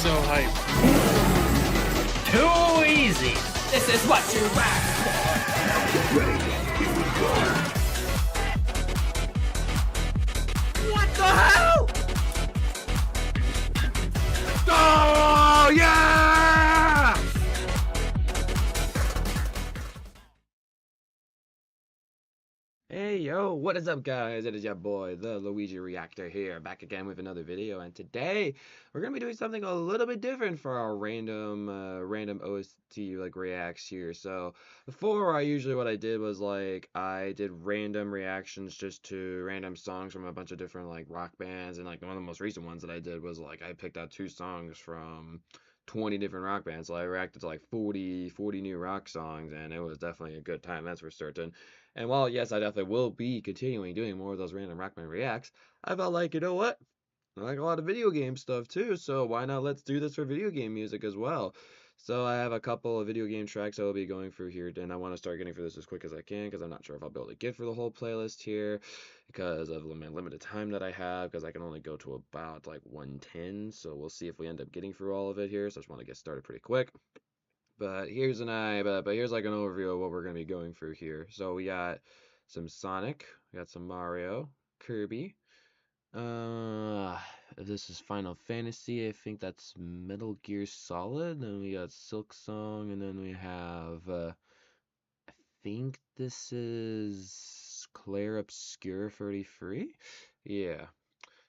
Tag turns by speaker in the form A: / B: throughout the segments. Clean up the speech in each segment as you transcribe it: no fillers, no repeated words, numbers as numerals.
A: so hyped.
B: Too easy.
C: This is what you asked for.
D: Ready? Here we go.
C: What the hell?
D: Oh yeah!
E: Hey yo, what is up guys? It is your boy, the Luigi Reactor here, back again with another video, and today we're gonna be doing something a little bit different for our random OST reacts here. So before, what I did was I did random reactions just to random songs from a bunch of different rock bands, and one of the most recent ones that I did was I picked out 2 songs from 20 different rock bands. So I reacted to 40 new rock songs, and it was definitely a good time, that's for certain. And while, yes, I definitely will be continuing doing more of those random rock band reacts, I felt like, you know what? I like a lot of video game stuff too, so why not let's do this for video game music as well. So I have a couple of video game tracks I will be going through here, and I want to start getting through this as quick as I can, because I'm not sure if I'll be able to get through the whole playlist here, because of my limited time that I have, because I can only go to about 110, so we'll see if we end up getting through all of it here, so I just want to get started pretty quick. But here's an here's an overview of what we're going to be going through here. So we got some Sonic, we got some Mario, Kirby. This is Final Fantasy. I think that's Metal Gear Solid. Then we got Sliksong, and then we have I think this is Clair, Obscur 33. Yeah.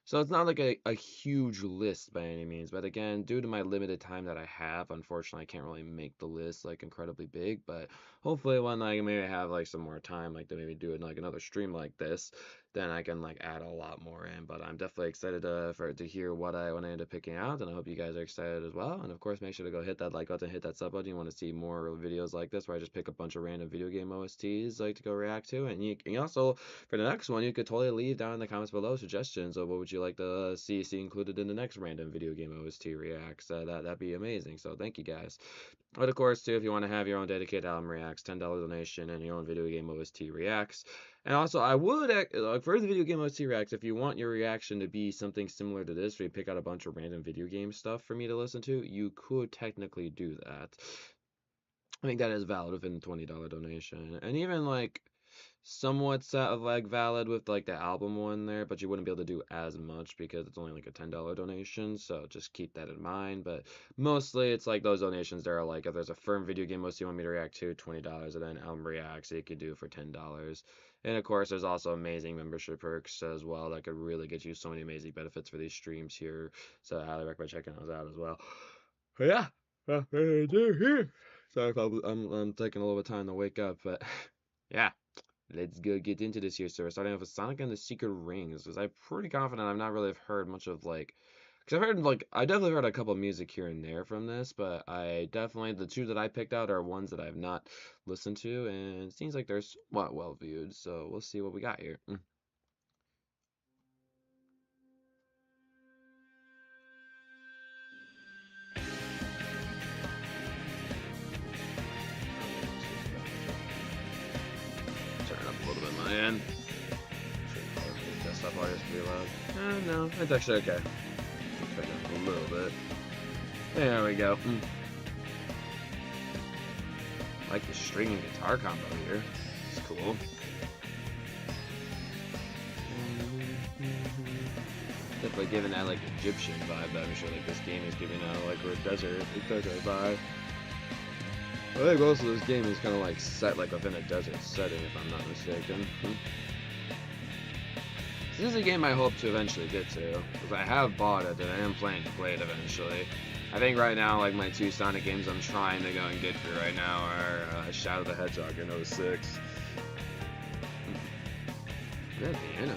E: So it's not a huge list by any means, but again, due to my limited time that I have, unfortunately, I can't really make the list incredibly big. But hopefully, when I maybe have some more time, to maybe do it in another stream like this, then I can add a lot more in. But I'm definitely excited to hear what I end up picking out, and I hope you guys are excited as well. And of course, make sure to go hit that like button, hit that sub button. You want to see more videos like this where I just pick a bunch of random video game OSTs to go react to. And you can also, for the next one, you could totally leave down in the comments below suggestions of what would you like to see included in the next random video game OST reacts. That'd be amazing. So thank you guys. But of course, too, if you want to have your own dedicated album reacts, $10 donation, and your own video game OST reacts. And also, I would, for the video game OST reacts, if you want your reaction to be something similar to this, where you pick out a bunch of random video game stuff for me to listen to, you could technically do that. I think that is valid within the $20 donation. And even, somewhat valid with the album one there, but you wouldn't be able to do as much because it's only a $10 donation, so just keep that in mind. But mostly it's those donations there are if there's a firm video game most you want me to react to, $20, and then album reacts you could do for $10. And of course there's also amazing membership perks as well that could really get you so many amazing benefits for these streams here, so I highly recommend checking those out as well. But yeah, here. Sorry if I'm taking a little bit of time to wake up, but yeah. Let's go get into this here, sir. Starting off with Sonic and the Secret Rings, because I'm pretty confident I've not really heard much of because I've heard I definitely heard a couple of music here and there from this, but I definitely, the 2 that I picked out are ones that I've not listened to, and it seems like they're somewhat well viewed, so we'll see what we got here. A little bit on my end. Desktop audio is pretty loud. No, it's actually okay. Turn it up a little bit. There we go. I like the string and guitar combo here. It's cool. Definitely giving that Egyptian vibe that I'm sure this game is giving out, or a desert vibe. I think most of this game is kind of set within a desert setting, if I'm not mistaken. This is a game I hope to eventually get to, because I have bought it and I am planning to play it eventually. I think right now, my 2 Sonic games I'm trying to go and get through right now are Shadow the Hedgehog in 06. That piano.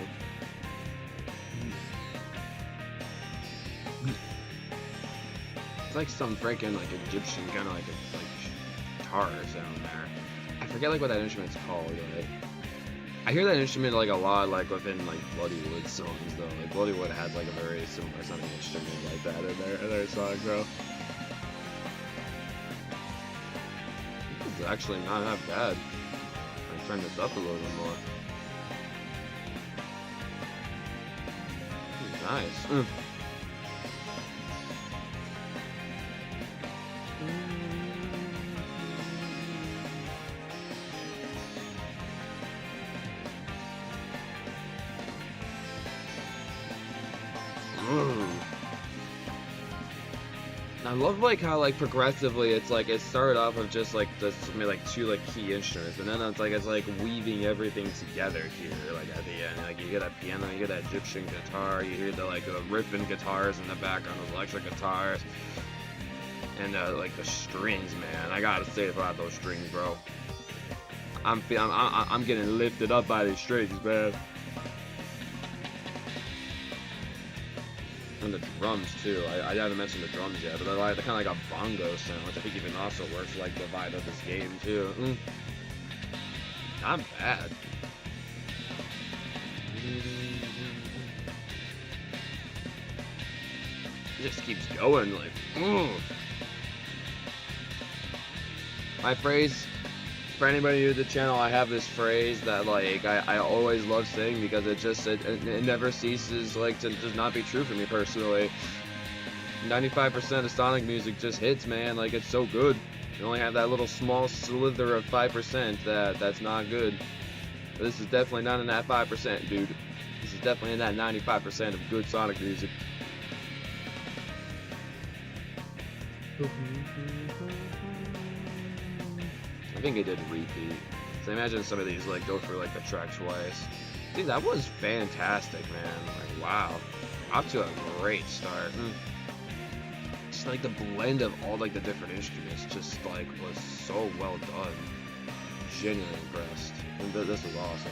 E: It's some freaking Egyptian kind of guitar sound there. I forget what that instrument's called. I hear that instrument a lot within Bloodywood songs though. Bloodywood had a very similar sounding instrument like that in their songs, bro. This is actually not that bad. I'll turn this up a little bit more. Nice. Ooh. I love like how like progressively it's like it started off with just like this maybe like two like key instruments, and then it's like weaving everything together here. Like at the end, like you hear that piano, you hear that Egyptian guitar, you hear the like the riffing guitars in the background, those electric guitars, and like the strings, man. I gotta say about those strings, bro. I'm getting lifted up by these strings, man. And the drums too. I haven't mentioned the drums yet, but they're kind of like a bongo sound, which I think even also works like the vibe of this game too. Not bad. It just keeps going, like. My phrase. For anybody new to the channel, I have this phrase that like I always love saying because it never ceases like to just not be true for me personally. 95% of Sonic music just hits, man. Like it's so good. You only have that little small slither of 5% that's not good. But this is definitely not in that 5%, dude. This is definitely in that 95% of good Sonic music. I think it did repeat. So imagine some of these like go through like the track twice. Dude, that was fantastic, man. Like wow, off to a great start. Just like the blend of all like the different instruments, just like was so well done. Genuinely impressed. And this was awesome.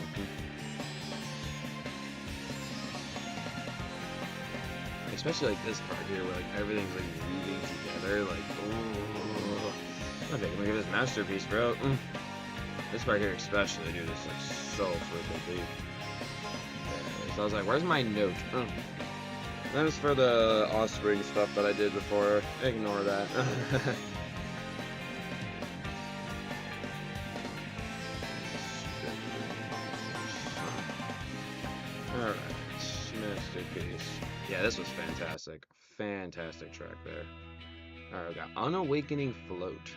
E: Especially like this part here, where like everything's like weaving together. Like oh. Okay, I'm gonna give this masterpiece, bro. This part here especially, dude, is like so freaking deep. Okay, so I was like, where's my note? That was for the Offspring stuff that I did before. Ignore that. Alright, masterpiece. Yeah, this was fantastic. Fantastic track there. Alright, we got Unawakening Float.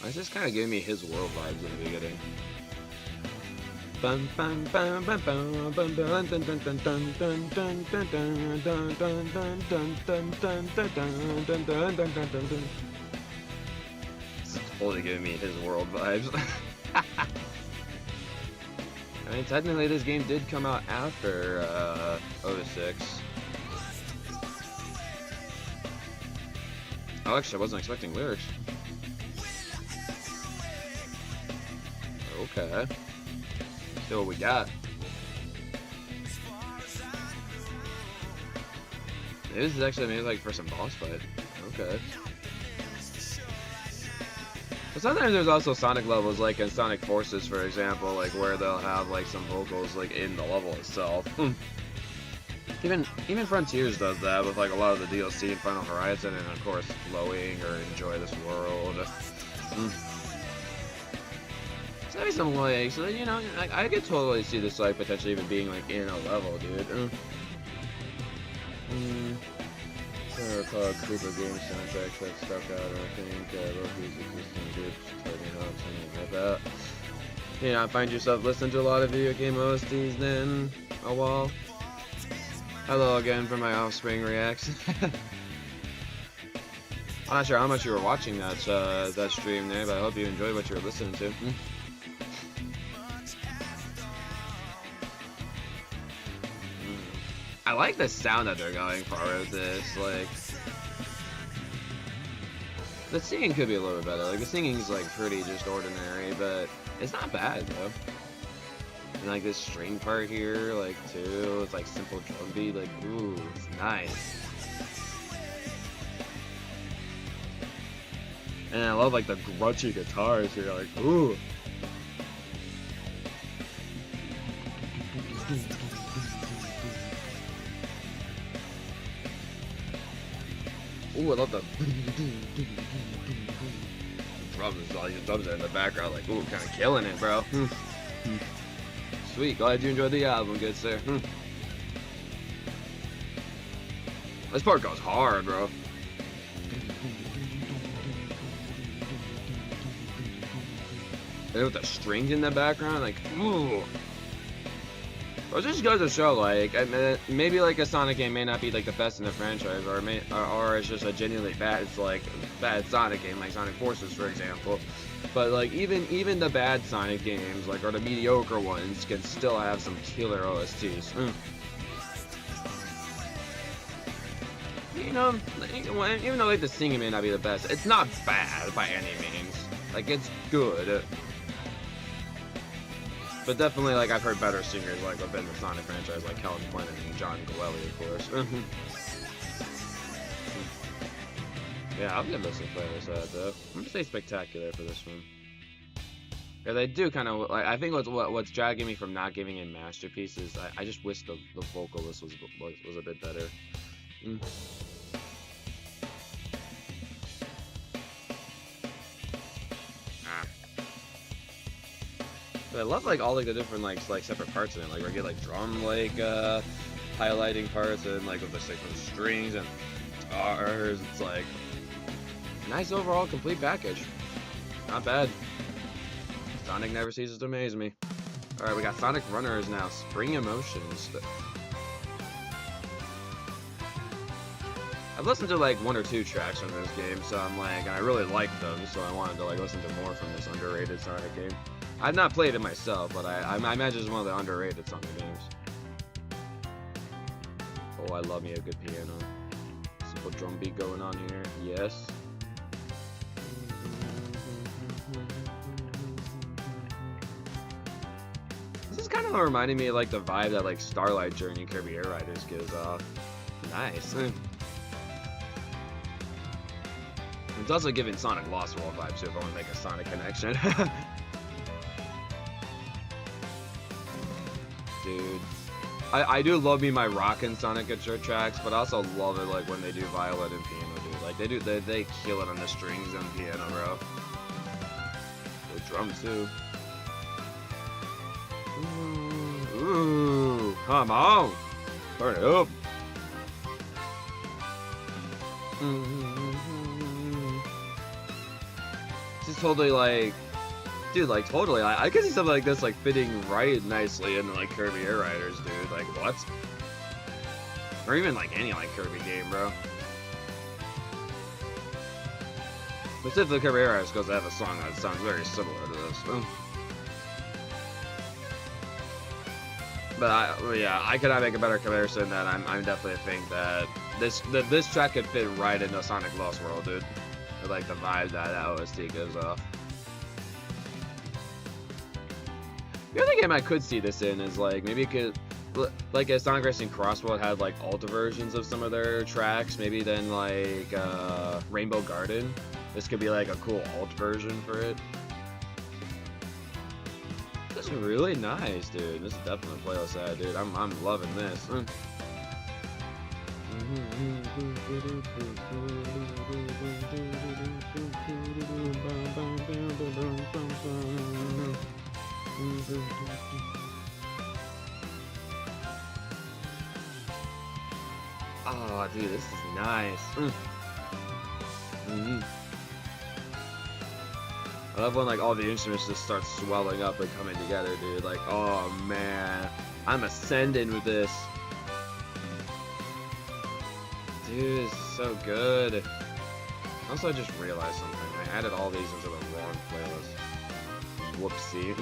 E: It's just kind of giving me his world vibes in the beginning. This is totally giving me his world vibes. I mean, technically this game did come out after 06. Oh, actually, I wasn't expecting lyrics. Okay. See what we got. Maybe this is actually maybe like for some boss fight. Okay. But sometimes there's also Sonic levels, like in Sonic Forces, for example, like where they'll have like some vocals like in the level itself. Even Frontiers does that with like a lot of the DLC in Final Horizon, and of course Flowing or Enjoy This World. So maybe some like, so you know, like, I could totally see this like potentially even being like in a level, dude. Cooper game soundtracks that stuck out, I think. Both these existing groups, starting out, something like that. You know, find yourself listening to a lot of video game OSTs then. Oh well. Hello again for my Offspring reacts. I'm not sure how much you were watching that stream there, but I hope you enjoyed what you were listening to. I like the sound that they're going for with this, like... The singing could be a little bit better, like the singing's like pretty just ordinary, but it's not bad though. And like this string part here, like too, it's like simple drum beat, like ooh, it's nice. And I love like the grungy guitars here, like ooh. Ooh, I love the drums. All these drums are in the background, like, ooh, kind of killing it, bro. Sweet, glad you enjoyed the album, good sir. This part goes hard, bro. And with the strings in the background, like, ooh. But it just goes to show, like, maybe like a Sonic game may not be like the best in the franchise, or it's just a genuinely bad Sonic game, like Sonic Forces, for example. But like even the bad Sonic games, like, or the mediocre ones, can still have some killer OSTs. You know, even though like the singing may not be the best, it's not bad by any means. Like, it's good. But definitely, like, I've heard better singers, like, within the Sonic franchise, like Kellen Quinn and John Goelli, of course. Yeah, I'll give this a play this though. I'm gonna say spectacular for this one. Yeah, they do kind of, like, I think what's dragging me from not giving it Masterpiece is I just wish the vocalist was a bit better. But I love, like, all, like, the different, like separate parts in it. Like, where you get, like, drum, like, highlighting parts, and, like, with the strings and guitars. It's, like, nice overall complete package. Not bad. Sonic never ceases to amaze me. Alright, we got Sonic Runners now. Spring Emotions. I've listened to, like, 1 or 2 tracks from this game, so I'm, like, and I really like them, so I wanted to, like, listen to more from this underrated Sonic game. I've not played it myself, but I imagine it's one of the underrated Sonic games. Oh, I love me a good piano. Simple drum beat going on here. Yes. This is kind of reminding me of, like, the vibe that, like, Starlight Journey Kirby Air Riders gives off. Nice. It's also giving Sonic Lost World vibes, too, if I want to make a Sonic connection. Dude, I do love me my rockin' Sonic Adventure tracks, but I also love it, like, when they do violin and piano, dude. Like, they kill it on the strings and piano, bro. The drums too. Ooh, come on, turn it up. This is totally, like, dude, like, totally, I could see something like this, like, fitting right nicely into, like, Kirby Air Riders, dude. Like, what? Or even, like, any, like, Kirby game, bro. Specifically Kirby Air Riders, because they have a song that sounds very similar to this. But yeah, I cannot make a better comparison. That I'm definitely think that this track could fit right into Sonic Lost World, dude. I like the vibe that OST gives off. The other game I could see this in is, like, maybe it could, like, if Sonic Racing Crossworld had, like, alt versions of some of their tracks, maybe then, like, Rainbow Garden. This could be, like, a cool alt version for it. This is really nice, dude. This is definitely a playlist ad, dude. I'm loving this. Oh, dude, this is nice. I love when, like, all the instruments just start swelling up and coming together, dude. Like, oh man, I'm ascending with this. Dude, this is so good. Also, I just realized something. I added all these into the wrong playlist. Whoopsie.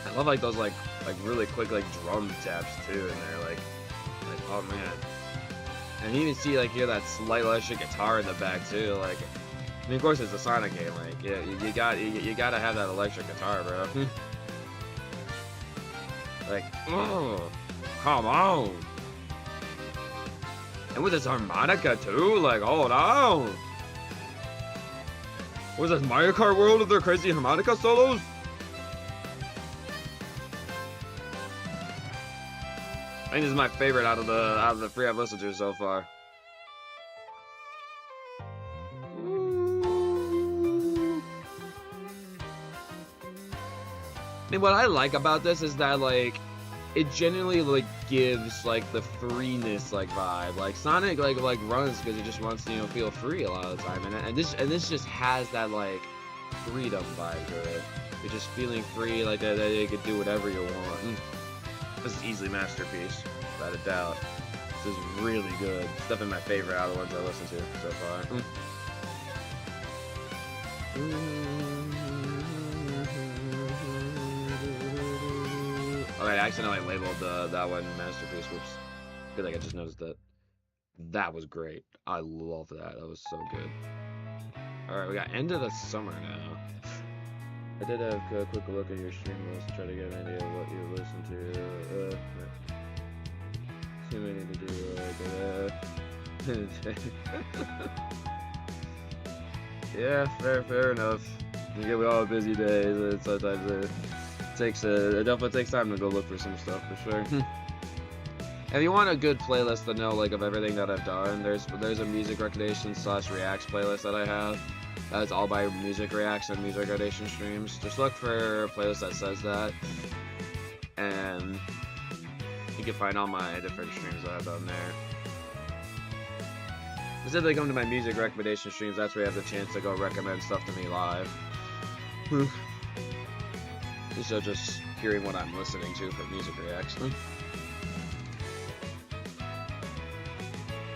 E: I love, like, those, like really quick, like, drum taps too in there. Like, oh man. And you even see, like, hear that slight electric guitar in the back too. Like, I mean, of course, it's a Sonic game. Like, yeah, you gotta have that electric guitar, bro. Like, oh, come on. And with this harmonica too. Like, hold on. Was this Mario Kart World with their crazy harmonica solos? I think this is my favorite out of the 3 I've listened to so far. I mean, what I like about this is that, like, it genuinely, like, gives, like, the freeness, like, vibe. Like, Sonic, like runs because he just wants to, you know, feel free a lot of the time, and this just has that, like, freedom vibe to it. You're just feeling free, like that you could do whatever you want. This is easily masterpiece, without a doubt. This is really good. It's definitely my favorite out of the ones I listened to so far. Okay, I accidentally labeled that one masterpiece. Whoops. Good thing I just noticed that. That was great. I love that. That was so good. Alright, we got End of the Summer now. I did have a quick look at your stream list to try to get an idea of what you listen to. Too many to do. Yeah, fair enough. We all have busy days, and sometimes it definitely takes time to go look for some stuff for sure. If you want a good playlist to know like of everything that I've done, there's a music recommendation / reacts playlist that I have. That's all by music reacts and music recommendation streams. Just look for a playlist that says that, and you can find all my different streams that I've done there. Instead they come to my music recommendation streams, that's where you have the chance to go recommend stuff to me live. So just hearing what I'm listening to for music reaction.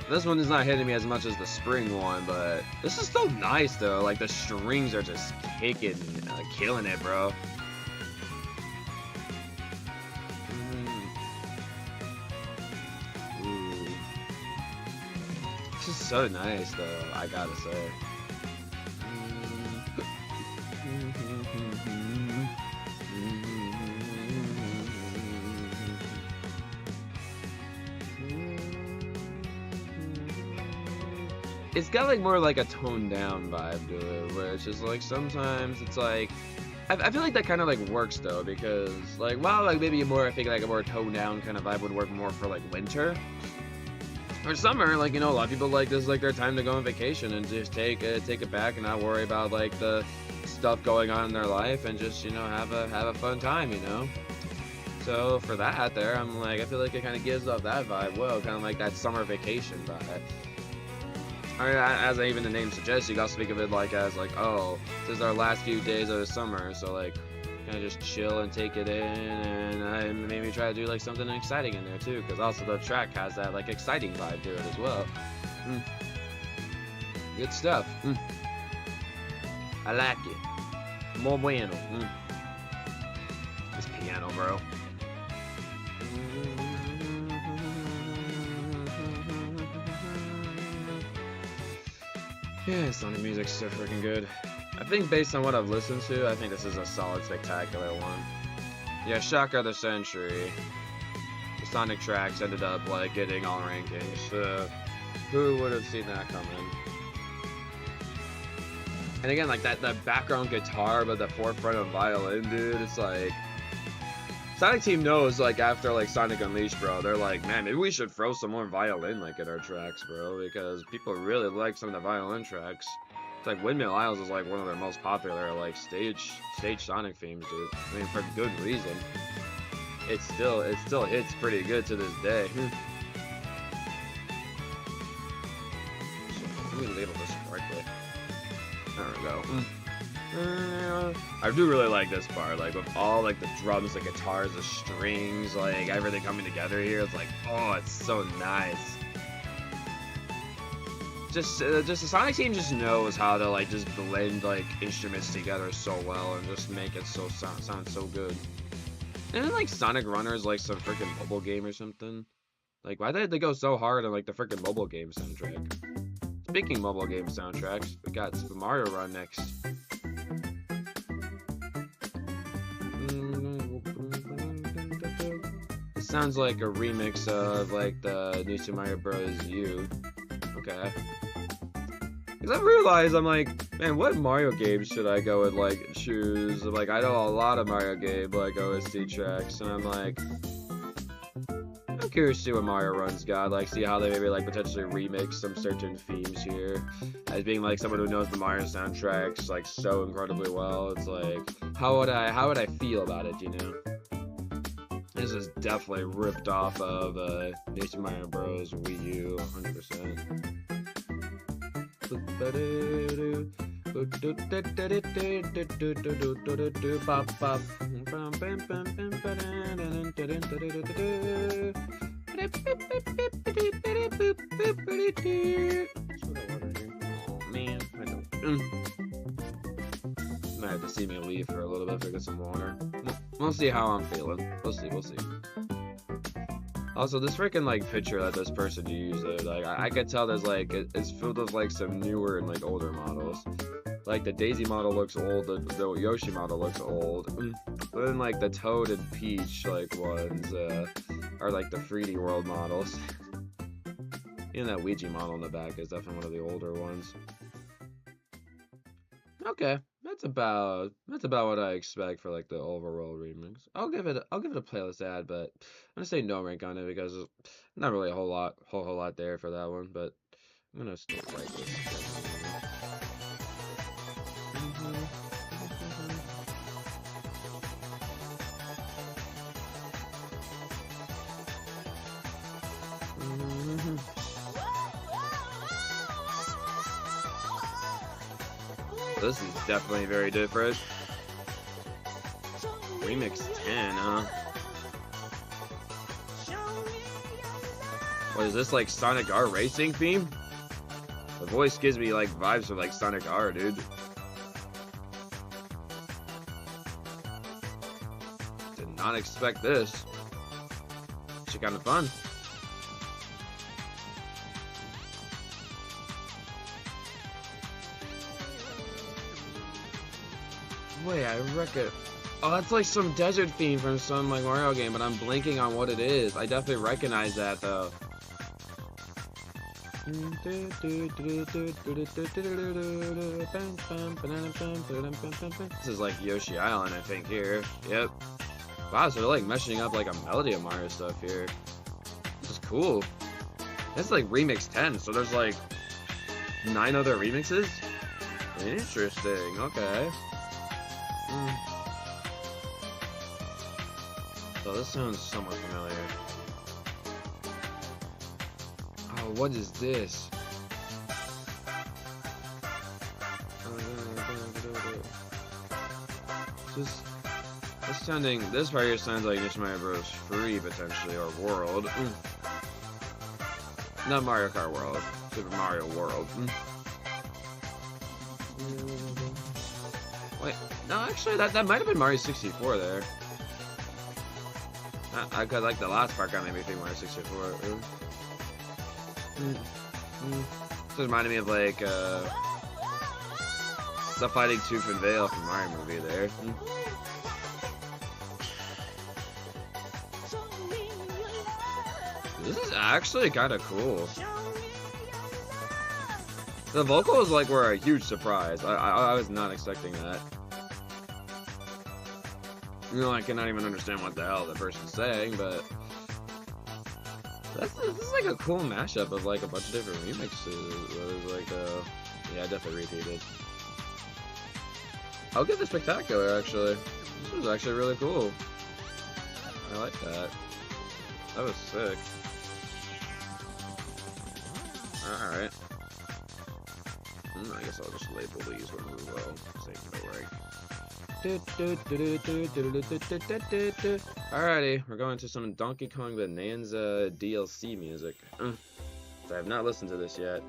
E: This one is not hitting me as much as the spring one, but this is so nice though. Like the strings are just killing it, bro. Ooh. This is so nice though, I gotta say. It's got like more like a toned down vibe to it, where it's just like sometimes it's like I feel like that kind of like works though, because like while like maybe I think like a more toned down kind of vibe would work more for like winter or summer, like, you know, a lot of people like this is like their time to go on vacation and just take it back and not worry about like the stuff going on in their life and just, you know, have a fun time, you know. So for that there, I'm like, I feel like it kind of gives off that vibe, well, kind of like that summer vacation vibe. Or as even the name suggests, you gotta speak of it like as like, oh, this is our last few days of the summer, so like kind of just chill and take it in, and I maybe try to do like something exciting in there too, because also the track has that like exciting vibe to it as well. Good stuff. I like it. Muy bueno. This piano, bro. Yeah, Sonic music's so freaking good. I think based on what I've listened to, I think this is a solid, spectacular one. Yeah, Shock of the Century. The Sonic tracks ended up like getting all rankings. Who would have seen that coming? And again, like that background guitar, but the forefront of violin, dude. It's like Sonic Team knows, like, after, like, Sonic Unleashed, bro, they're like, man, maybe we should throw some more violin, like, in our tracks, bro, because people really like some of the violin tracks. It's like, Windmill Isles is, like, one of their most popular, like, stage Sonic themes, dude. I mean, for good reason. It still hits pretty good to this day. So, let me label this correctly. There we go. I do really like this part, like with all like the drums, the guitars, the strings, like everything coming together here. It's like, oh, it's so nice. Just the Sonic team just knows how to like just blend like instruments together so well and just make it so sound so good. And then like Sonic Runners like some freaking mobile game or something. Like, why did they go so hard on like the freaking mobile game soundtrack? Speaking mobile game soundtracks, we got Super Mario Run next. It sounds like a remix of like the new Super Mario Bros. U. Okay. Because I realized, I'm like, man, what Mario games should I go and like choose? Like, I know a lot of Mario game like OST tracks, and I'm like, I'm curious to see what Mario Run's got, like see how they maybe like potentially remix some certain themes here. As being like someone who knows the Mario soundtracks like so incredibly well, it's like, how would I feel about it, you know? This is definitely ripped off of New Super Mario Bros. Wii U, 100%. Oh man, I don't. Might have to see me leave for a little bit to get some water. We'll see how I'm feeling. We'll see. Also, this freaking like picture that this person used, like I could tell there's like it's filled with like some newer and like older models. Like the Daisy model looks old, the Yoshi model looks old. But then like the Toad and Peach like ones are like the 3D World models. Even that Ouija model in the back is definitely one of the older ones. Okay, that's about what I expect for like the overworld remix. I'll give it a playlist ad, but I'm gonna say no rank on it because not really a whole lot there for that one. But I'm gonna still write this. This is definitely very different. Remix 10, huh? What is this, like Sonic R racing theme? The voice gives me like vibes of like Sonic R, dude. Did not expect this. Actually kind of fun. Wait, I reckon. Oh, that's like some desert theme from some like Mario game, but I'm blanking on what it is. I definitely recognize that though. This is like Yoshi Island, I think here. Yep. Wow, so they're like meshing up like a melody of Mario stuff here. This is cool. This is like remix 10, so there's like 9 other remixes. Interesting. Okay. So this sounds somewhat familiar. Oh, what is this? This part here sounds like Super Mario Bros. 3 potentially, or World. Not Mario Kart World, Super Mario World. Wait, no, actually, that might have been Mario 64 there. I could like the last part kind of made me think Mario 64. This reminded me of like the fighting Tooth and Veil from Mario movie there. This is actually kind of cool. The vocals like were a huge surprise. I was not expecting that. You know, I cannot even understand what the hell the person's saying, but this is like a cool mashup of like a bunch of different remixes. It was like, yeah, I definitely repeated. I'll give this Spectacular actually. This was actually really cool. I like that. That was sick. Alright. I guess I'll just label these when we will. Same no rank. Alrighty, we're going to some Donkey Kong Bananza DLC music. I have not listened to this yet.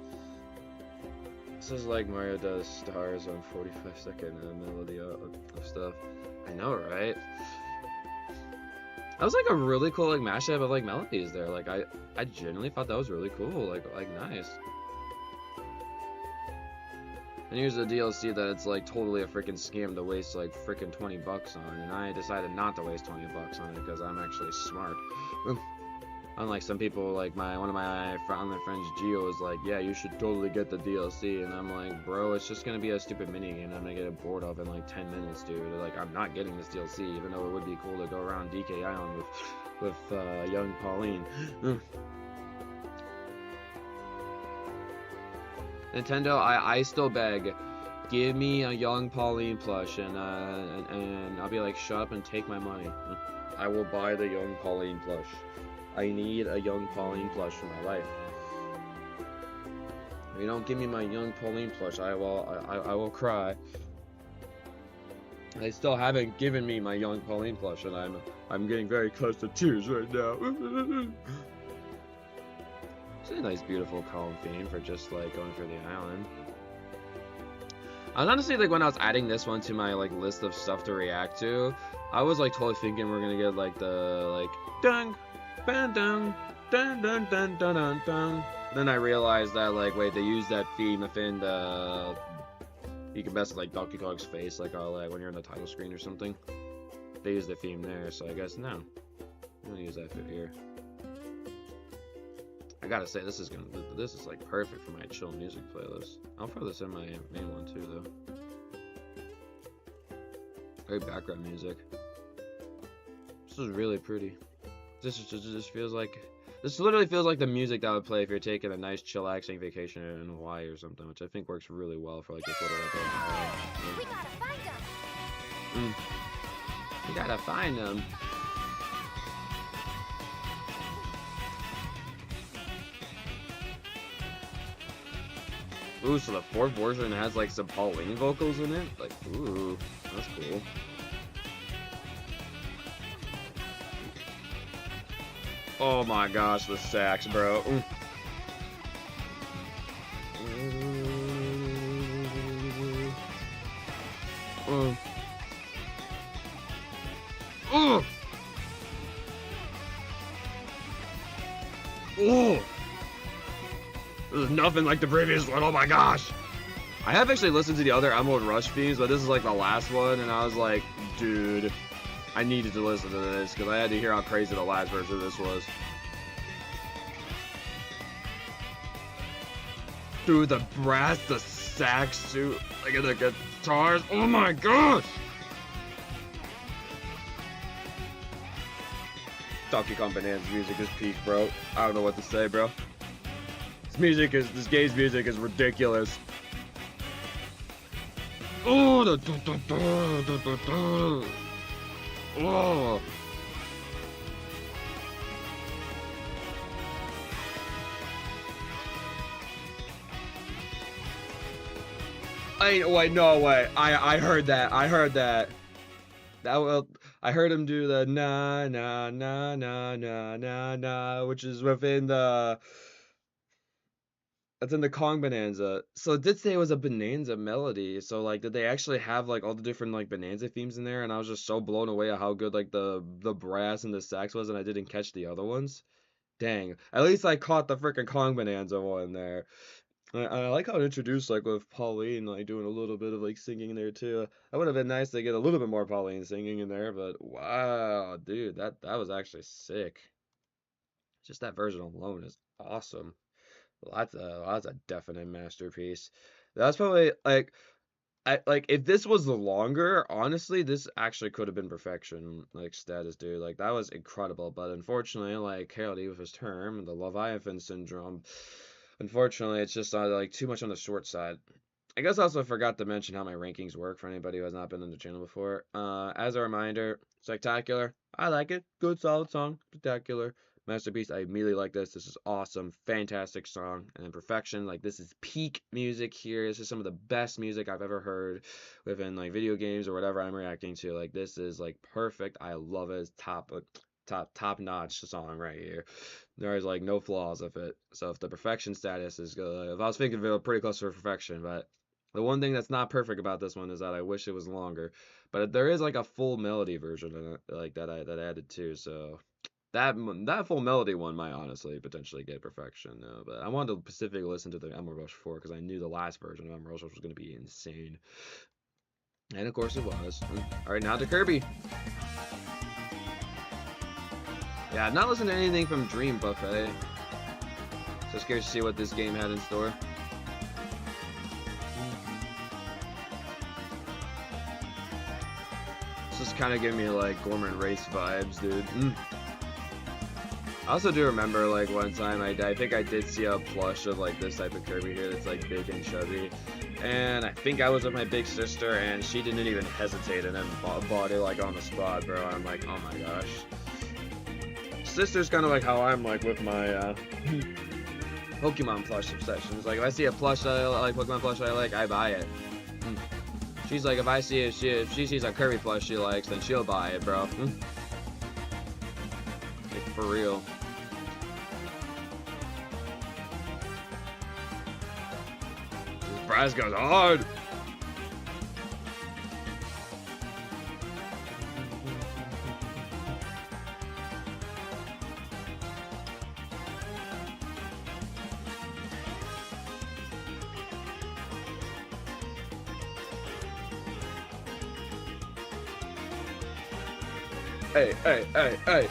E: This is like Mario does stars on 45-second melody of stuff. I know, right? That was like a really cool like mashup of like melodies there. Like I genuinely thought that was really cool. Like nice. And here's the DLC that it's like totally a freaking scam to waste like freaking 20 bucks on, and I decided not to waste 20 bucks on it because I'm actually smart. Unlike some people, like one of my online friends, Gio, is like, yeah, you should totally get the DLC, and I'm like, bro, it's just gonna be a stupid mini game I'm gonna get bored of in like 10 minutes, dude. Like, I'm not getting this DLC, even though it would be cool to go around DK Island with young Pauline. Nintendo, I still beg, give me a young Pauline plush, and I'll be like, shut up and take my money. I will buy the young Pauline plush. I need a young Pauline plush for my life. If you don't give me my young Pauline plush, I will cry. They still haven't given me my young Pauline plush, and I'm getting very close to tears right now. It's a nice, beautiful, calm theme for just like going through the island. I was honestly like when I was adding this one to my like list of stuff to react to, I was like totally thinking we're gonna get like the like dun dun dun dun dun dun dun dun dun. Then I realized that like wait, they used that theme within the you can best like Donkey Kong's face like like when you're on the title screen or something. They use the theme there, so I guess no. I'm gonna use that for here. I gotta say this is like perfect for my chill music playlist. I'll throw this in my main one too though. Great background music. This is really pretty. This feels like this literally feels like the music that would play if you're taking a nice chillaxing vacation in Hawaii or something, which I think works really well for like this little like
A: We gotta find them.
E: We gotta find them. Ooh, so the fourth version has like some Pauline vocals in it? Like, ooh, that's cool. Oh my gosh, the sax, bro. This is nothing like the previous one, oh my gosh! I have actually listened to the other Emerald Rush themes, but this is like the last one, and I was like, dude, I needed to listen to this, because I had to hear how crazy the last version of this was. Dude, the brass, the sax, dude, like the guitars, oh my gosh! Donkey Kong Bananza music is peak, bro. I don't know what to say, bro. This game's music is ridiculous. Oh, oh. Wait, no way. I heard that. I heard that. I heard him do the na na na na na na na, which is within the. That's in the Kong Bananza. So it did say it was a Bananza melody. So like, did they actually have like all the different like Bananza themes in there? And I was just so blown away at how good like the brass and the sax was, and I didn't catch the other ones. Dang. At least I caught the freaking Kong Bananza one there. I like how it introduced like with Pauline like doing a little bit of like singing in there too. That would have been nice to get a little bit more Pauline singing in there, but wow, dude, that was actually sick. Just that version alone is awesome. That's a definite masterpiece. That's probably like if this was longer, honestly, this actually could have been perfection like status, dude. Like that was incredible, but unfortunately, like Kirby with his term, the Leviathan syndrome, unfortunately, it's just like too much on the short side. I guess I also forgot to mention how my rankings work for anybody who has not been on the channel before. As a reminder, Spectacular, I like it. Good, solid song. Spectacular. Masterpiece, I immediately like this. This is awesome, fantastic song. And then Perfection, like this is peak music here. This is some of the best music I've ever heard within like video games or whatever I'm reacting to. Like this is like perfect. I love it. It's top notch song right here. There's like no flaws with it. So if the perfection status is good, if I was thinking of it pretty close to perfection, but the one thing that's not perfect about this one is that I wish it was longer. But there is like a full melody version in it, like that I added too. So. That full melody one might honestly potentially get perfection though, but I wanted to specifically listen to the Emerald Rush 4 because I knew the last version of Emerald Rush was going to be insane. And of course it was. Alright, now to Kirby. Yeah, I've not listened to anything from Dream Buffet. So scared to see what this game had in store. This is kind of giving me like Gorman Race vibes, dude. I also do remember like one time I think I did see a plush of like this type of Kirby here that's like big and chubby, and I think I was with my big sister and she didn't even hesitate and then bought it like on the spot, bro. I'm like, oh my gosh. Sister's kind of like how I'm like with my Pokemon plush obsessions. Like if I see a plush that I like, Pokemon plush that I like, I buy it. She's like, if she sees a Kirby plush she likes, then she'll buy it, bro. Like for real. This prize goes hard. Hey, hey, hey, hey.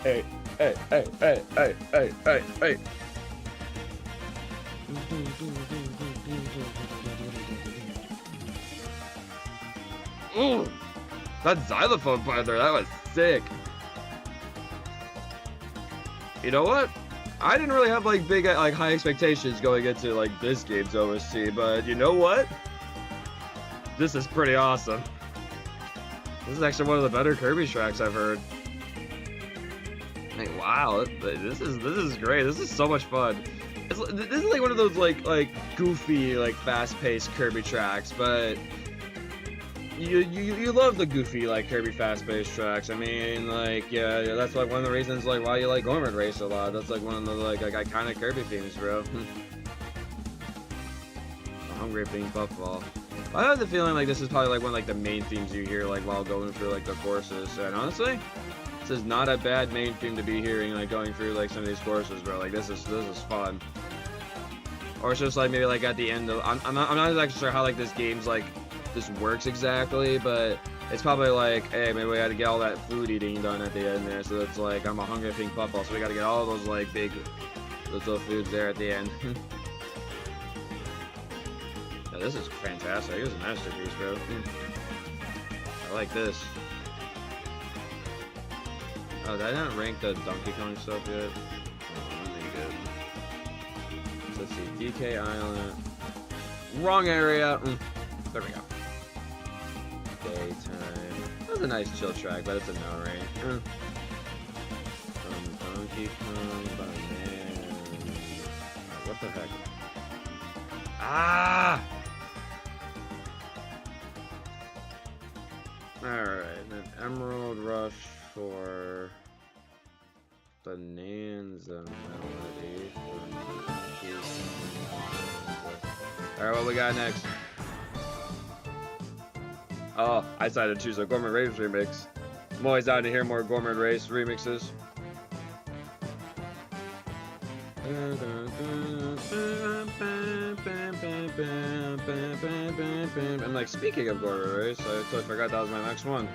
E: Hey, hey, hey, hey, hey, hey, hey, hey. Ooh, that xylophone part there, that was sick. You know what? I didn't really have like big like high expectations going into like this game's OST, but you know what? This is pretty awesome. This is actually one of the better Kirby tracks I've heard. Like wow, this is great. This is so much fun. This is like one of those like goofy like fast-paced Kirby tracks, but you love the goofy like Kirby fast-paced tracks. I mean, like yeah, that's like one of the reasons like why you like Gorman Race a lot. That's like one of the like iconic Kirby themes, bro. Hungry Pink Puffball. I have the feeling like this is probably like one of like the main themes you hear like while going through like the courses. And honestly, this is not a bad main theme to be hearing like going through like some of these courses, bro. Like this is fun. Or it's just like maybe like at the end of I'm not exactly sure how like this game's like this works exactly, but it's probably like, hey, maybe we gotta get all that food eating done at the end there. So it's like I'm a hungry pink puffball, so we gotta get all those like big little foods there at the end. Now, this is fantastic. This is a masterpiece, bro. I like this. Oh, did I not rank the Donkey Kong stuff yet? Oh, I'm really good. So let's see, DK Island. Wrong area. There we go. Daytime. That was a nice chill track, but it's a no range. Donkey Kong, Bananza. Oh, what the heck? Ah! Alright, then Emerald Rush for Bananza melody. Alright, what we got next? Oh, I decided to choose a Gorman Race remix. I'm always down to hear more Gorman Race remixes. And like, speaking of Gorman Race, I totally forgot that was my next one.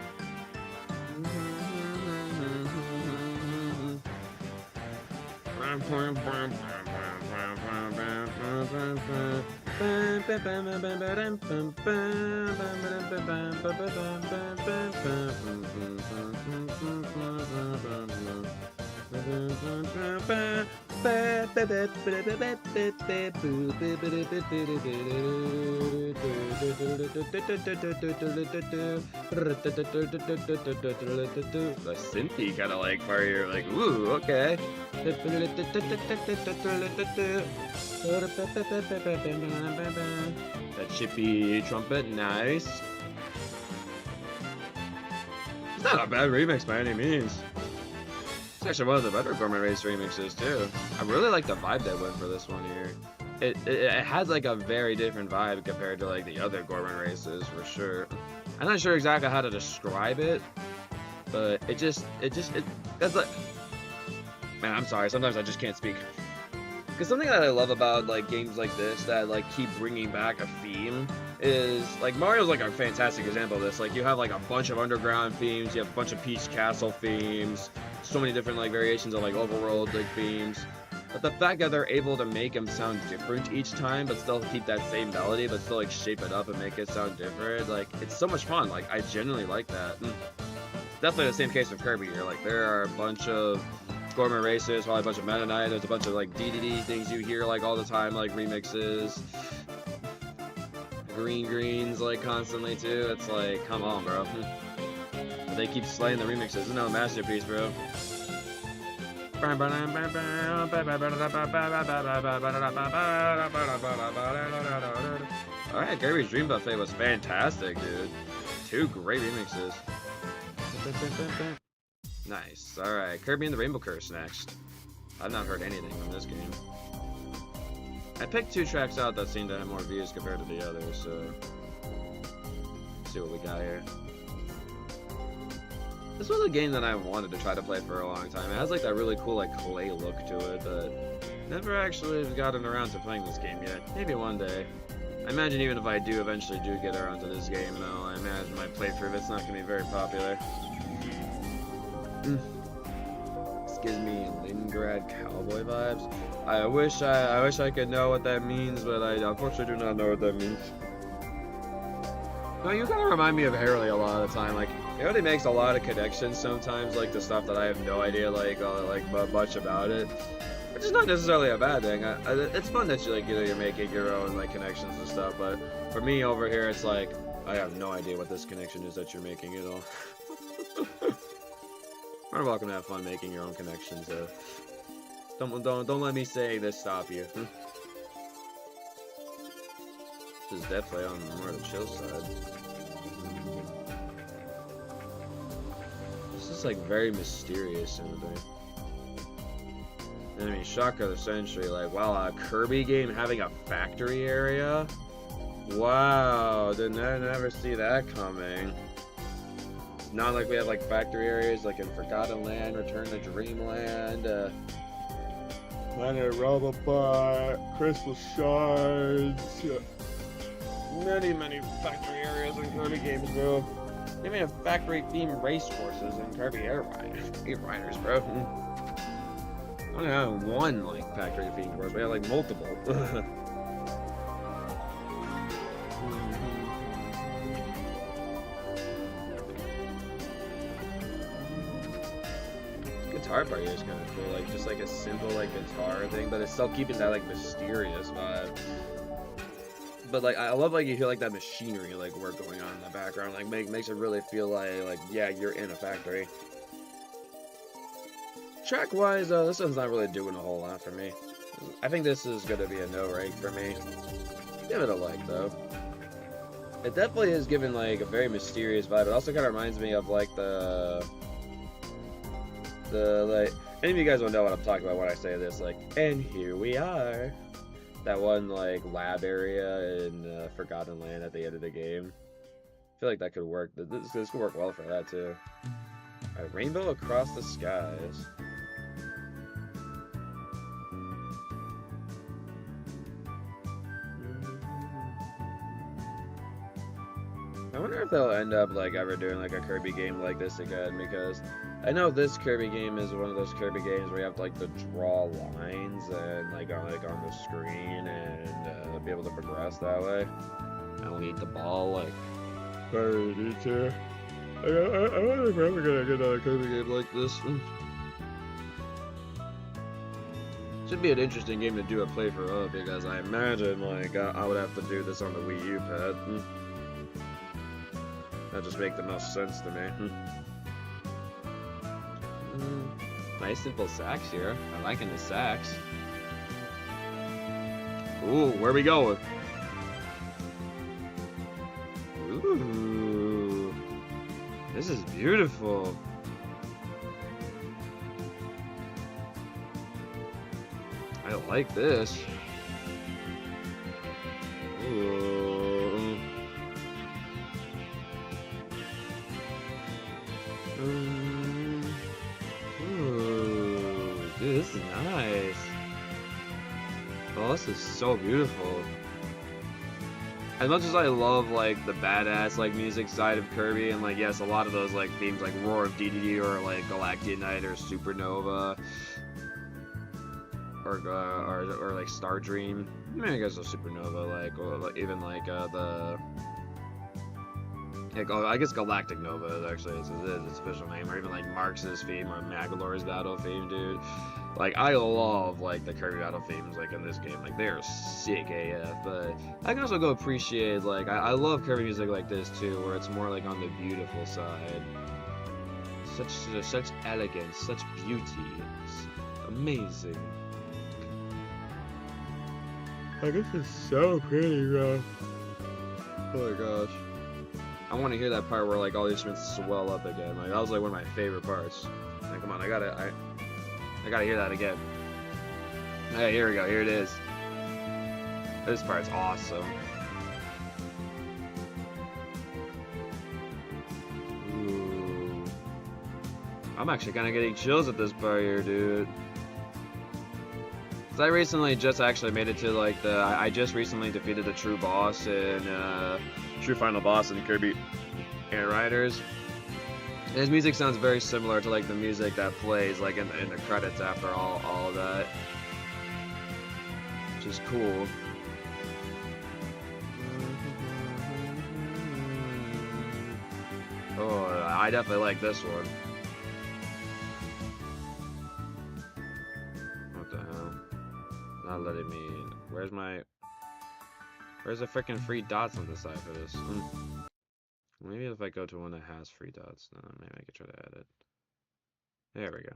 E: The synthy kind of like where you're like, ooh, okay. That chippy trumpet, nice. It's not a bad remix by any means. It's actually one of the better Gorman Race remixes too. I really like the vibe they went for this one here. It has like a very different vibe compared to like the other Gorman Races for sure. I'm not sure exactly how to describe it, but that's like, man, I'm sorry, sometimes I just can't speak. Because something that I love about like games like this that like keep bringing back a theme is like Mario's like a fantastic example of this. Like you have like a bunch of underground themes, you have a bunch of Peach Castle themes, so many different like variations of like overworld like themes. But the fact that they're able to make them sound different each time, but still keep that same melody, but still like shape it up and make it sound different, like it's so much fun. Like I genuinely like that. Definitely the same case with Kirby here. Like there are a bunch of Gorman Races, probably a bunch of Meta Knight. There's a bunch of like DDD things you hear like all the time, like remixes. Greens like constantly too. It's like, come on, bro. But they keep slaying the remixes. It's no masterpiece, bro. Alright, Kirby's Dream Buffet was fantastic, dude. 2 great remixes. Nice. Alright, Kirby and the Rainbow Curse next. I've not heard anything from this game. I picked 2 tracks out that seem to have more views compared to the others, so let's see what we got here. This was a game that I wanted to try to play for a long time. It has like that really cool like clay look to it, but never actually gotten around to playing this game yet. Maybe one day. I imagine even if I do eventually get around to this game, though, I imagine my playthrough of it's not going to be very popular. This gives me Leningrad cowboy vibes. I wish I could know what that means, but I unfortunately do not know what that means. No, you kind of remind me of Harley a lot of the time. Like, it really makes a lot of connections sometimes, like the stuff that I have no idea like much about it. Which is not necessarily a bad thing. It's fun that you like, you know, you're making your own like connections and stuff. But for me over here, it's like I have no idea what this connection is that you're making. You know. You're welcome to have fun making your own connections. Don't let me say this stop you. This is definitely on more of the chill side. This is like very mysterious in a way. I mean, shock of the century. Like, wow, a Kirby game having a factory area. Wow, did never see that coming. Not like we have like factory areas like in Forgotten Land, Return to Dreamland, Planet Robopart, Crystal Shards. Many factory areas in Kirby games, bro. They even have factory-themed race courses in Kirby Air Riders, bro. I only have one like factory-themed course. We have like multiple. Guitar part here is kind of cool, like just like a simple like guitar thing, but it's still keeping that like mysterious vibe. But like I love like you hear like that machinery like work going on in the background, like makes it really feel like yeah, you're in a factory. Track wise, this one's not really doing a whole lot for me. I think this is gonna be a no rate for me. Give it a like though. It definitely is giving like a very mysterious vibe. It also kind of reminds me of like the like, any of you guys will know what I'm talking about when I say this, like, and here we are. That one like lab area in Forgotten Land at the end of the game. I feel like that could work. This could work well for that too. A rainbow across the skies. I wonder if they'll end up like ever doing like a Kirby game like this again, because I know this Kirby game is one of those Kirby games where you have to like to draw lines and like on the screen and be able to progress that way. I don't need the ball like I really need to. I wonder if we're ever gonna get another Kirby game like this. Should be an interesting game to do a playthrough of, because I imagine like I would have to do this on the Wii U pad. That just make the most sense to me. Nice simple sax here. I'm liking the sax. Ooh, where are we going? Ooh, this is beautiful. I like this. Ooh. Ooh, dude, this is nice. Oh, this is so beautiful. As much as I love like the badass like music side of Kirby, and like yes, a lot of those like themes like Roar of DDD or like Galactic Night or Supernova or like Star Dream. Maybe I guess a Supernova, like or even like the Like, oh, I guess Galactic Nova actually is its official name, or even like Marx's theme or Magolor's battle theme, dude. Like, I love like the Kirby battle themes like in this game. Like, they're sick AF. But I can also go appreciate like I love Kirby music like this too, where it's more like on the beautiful side. Such elegance, such beauty. It's amazing. Like, this is so pretty, bro. Oh my gosh. I want to hear that part where like all the instruments swell up again. Like, that was like one of my favorite parts. Like, come on, I gotta hear that again. Hey, here we go. Here it is. This part's awesome. Ooh. I'm actually kind of getting chills at this part here, dude. I recently just actually made it to like I just recently defeated the true boss in true final boss in Kirby and Riders. His music sounds very similar to like the music that plays like in the credits after all of that, which is cool. Oh, I definitely like this one. What the hell? Not letting me in. Where's the freaking free dots on the side for this? Maybe if I go to one that has free dots, maybe I could try to add it. There we go.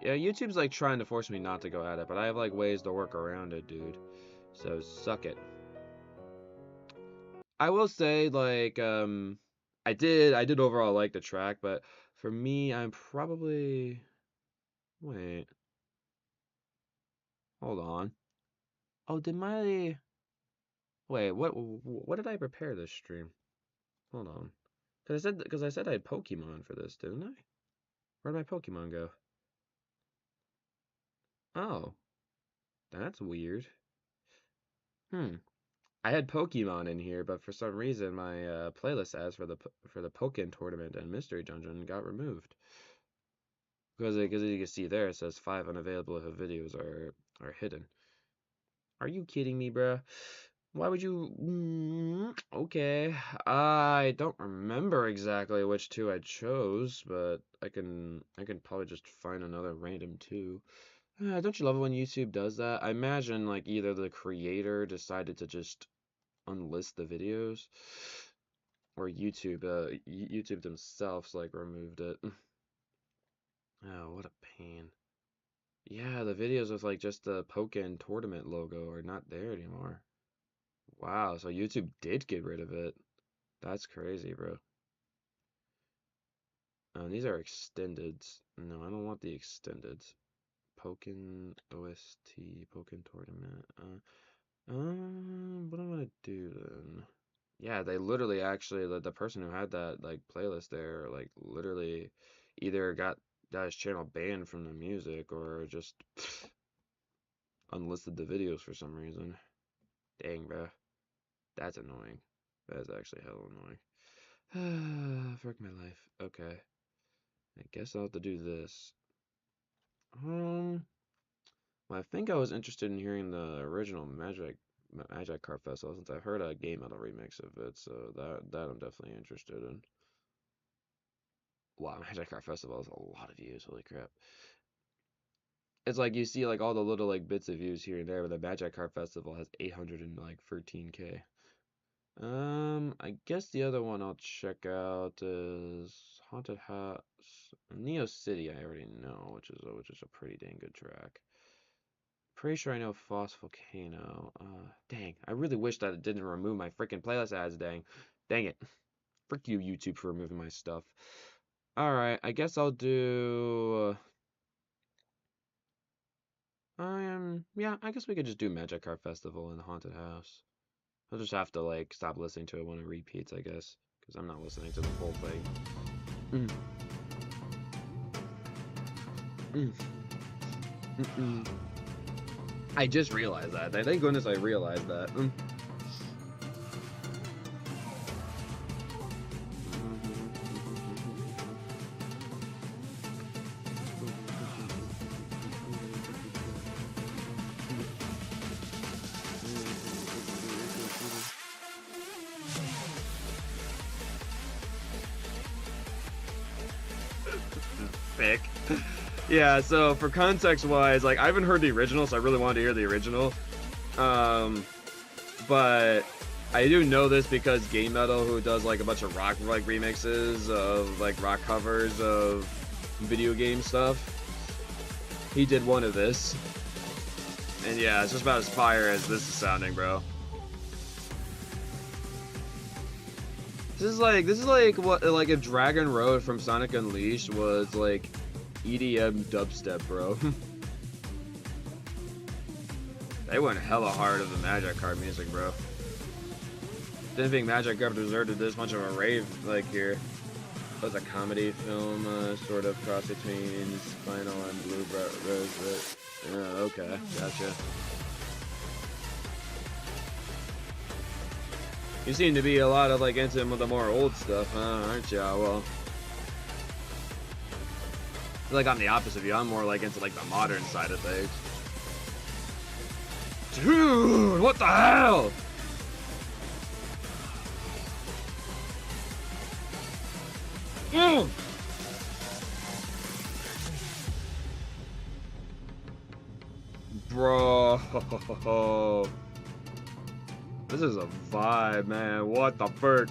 E: Yeah, YouTube's like trying to force me not to go at it, but I have like ways to work around it, dude. So suck it. I will say, like, I did overall like the track, but for me, I'm probably... Wait. Hold on. Oh, did my... Wait, what did I prepare this stream? Hold on. Because I said I had Pokemon for this, didn't I? Where'd my Pokemon go? Oh. That's weird. I had Pokemon in here, but for some reason my playlist ads for the Pokken tournament and mystery dungeon got removed. Because as you can see there, it says 5 unavailable videos are hidden. Are you kidding me, bruh? Why would you? Okay, I don't remember exactly which 2 I chose, but I can probably just find another random 2. Don't you love it when YouTube does that? I imagine like either the creator decided to just unlist the videos, or YouTube themselves like removed it. Oh, what a pain. Yeah, the videos with like just the Pokken tournament logo are not there anymore. Wow, so YouTube did get rid of it. That's crazy, bro. These are extendeds. No, I don't want the extendeds. Pokken OST Pokken tournament. What am I gonna do then? Yeah, they literally actually the person who had that like playlist there like literally either got his channel banned from the music or just unlisted the videos for some reason. Dang, bro. That's annoying. That is actually hell annoying. Frick my life. Okay. I guess I'll have to do this. Well, I think I was interested in hearing the original Magic Card Festival since I heard a Game Metal remix of it, so that I'm definitely interested in. Wow, Magic Card Festival has a lot of views. Holy crap! It's like you see like all the little like bits of views here and there, but the Magic Card Festival has 813K. I guess the other one I'll check out is Haunted House, Neo City. I already know, which is a pretty dang good track. Pretty sure I know Foss Volcano. Dang, I really wish that it didn't remove my freaking playlist ads. Dang it. Frick you, YouTube, for removing my stuff. All right, I guess I'll do. Yeah, I guess we could just do Magic Card Festival in the Haunted House. I'll just have to like stop listening to it when it repeats, I guess, because I'm not listening to the full thing. I just realized that. Thank goodness I realized that.
B: Epic. Yeah, so for context-wise, like, I haven't heard the original, so I really wanted to hear the original. But I do know this because Game Metal, who does like a bunch of rock like remixes of like rock covers of video game stuff, he did one of this. And yeah, it's just about as fire as this is sounding, bro. This is like what, like if Dragon Road from Sonic Unleashed was like EDM dubstep, bro. They went hella hard of the Magic Card music, bro. Didn't think Magic Card deserved this much of a rave like here. It was a comedy film, sort of cross between Spinal and Blue Rose. Okay, gotcha. You seem to be a lot of like into the more old stuff, huh? Aren't you? Well, I feel like I'm the opposite of you. I'm more like into like the modern side of things. Dude, what the hell? Bro, this is a vibe, man. What the frick?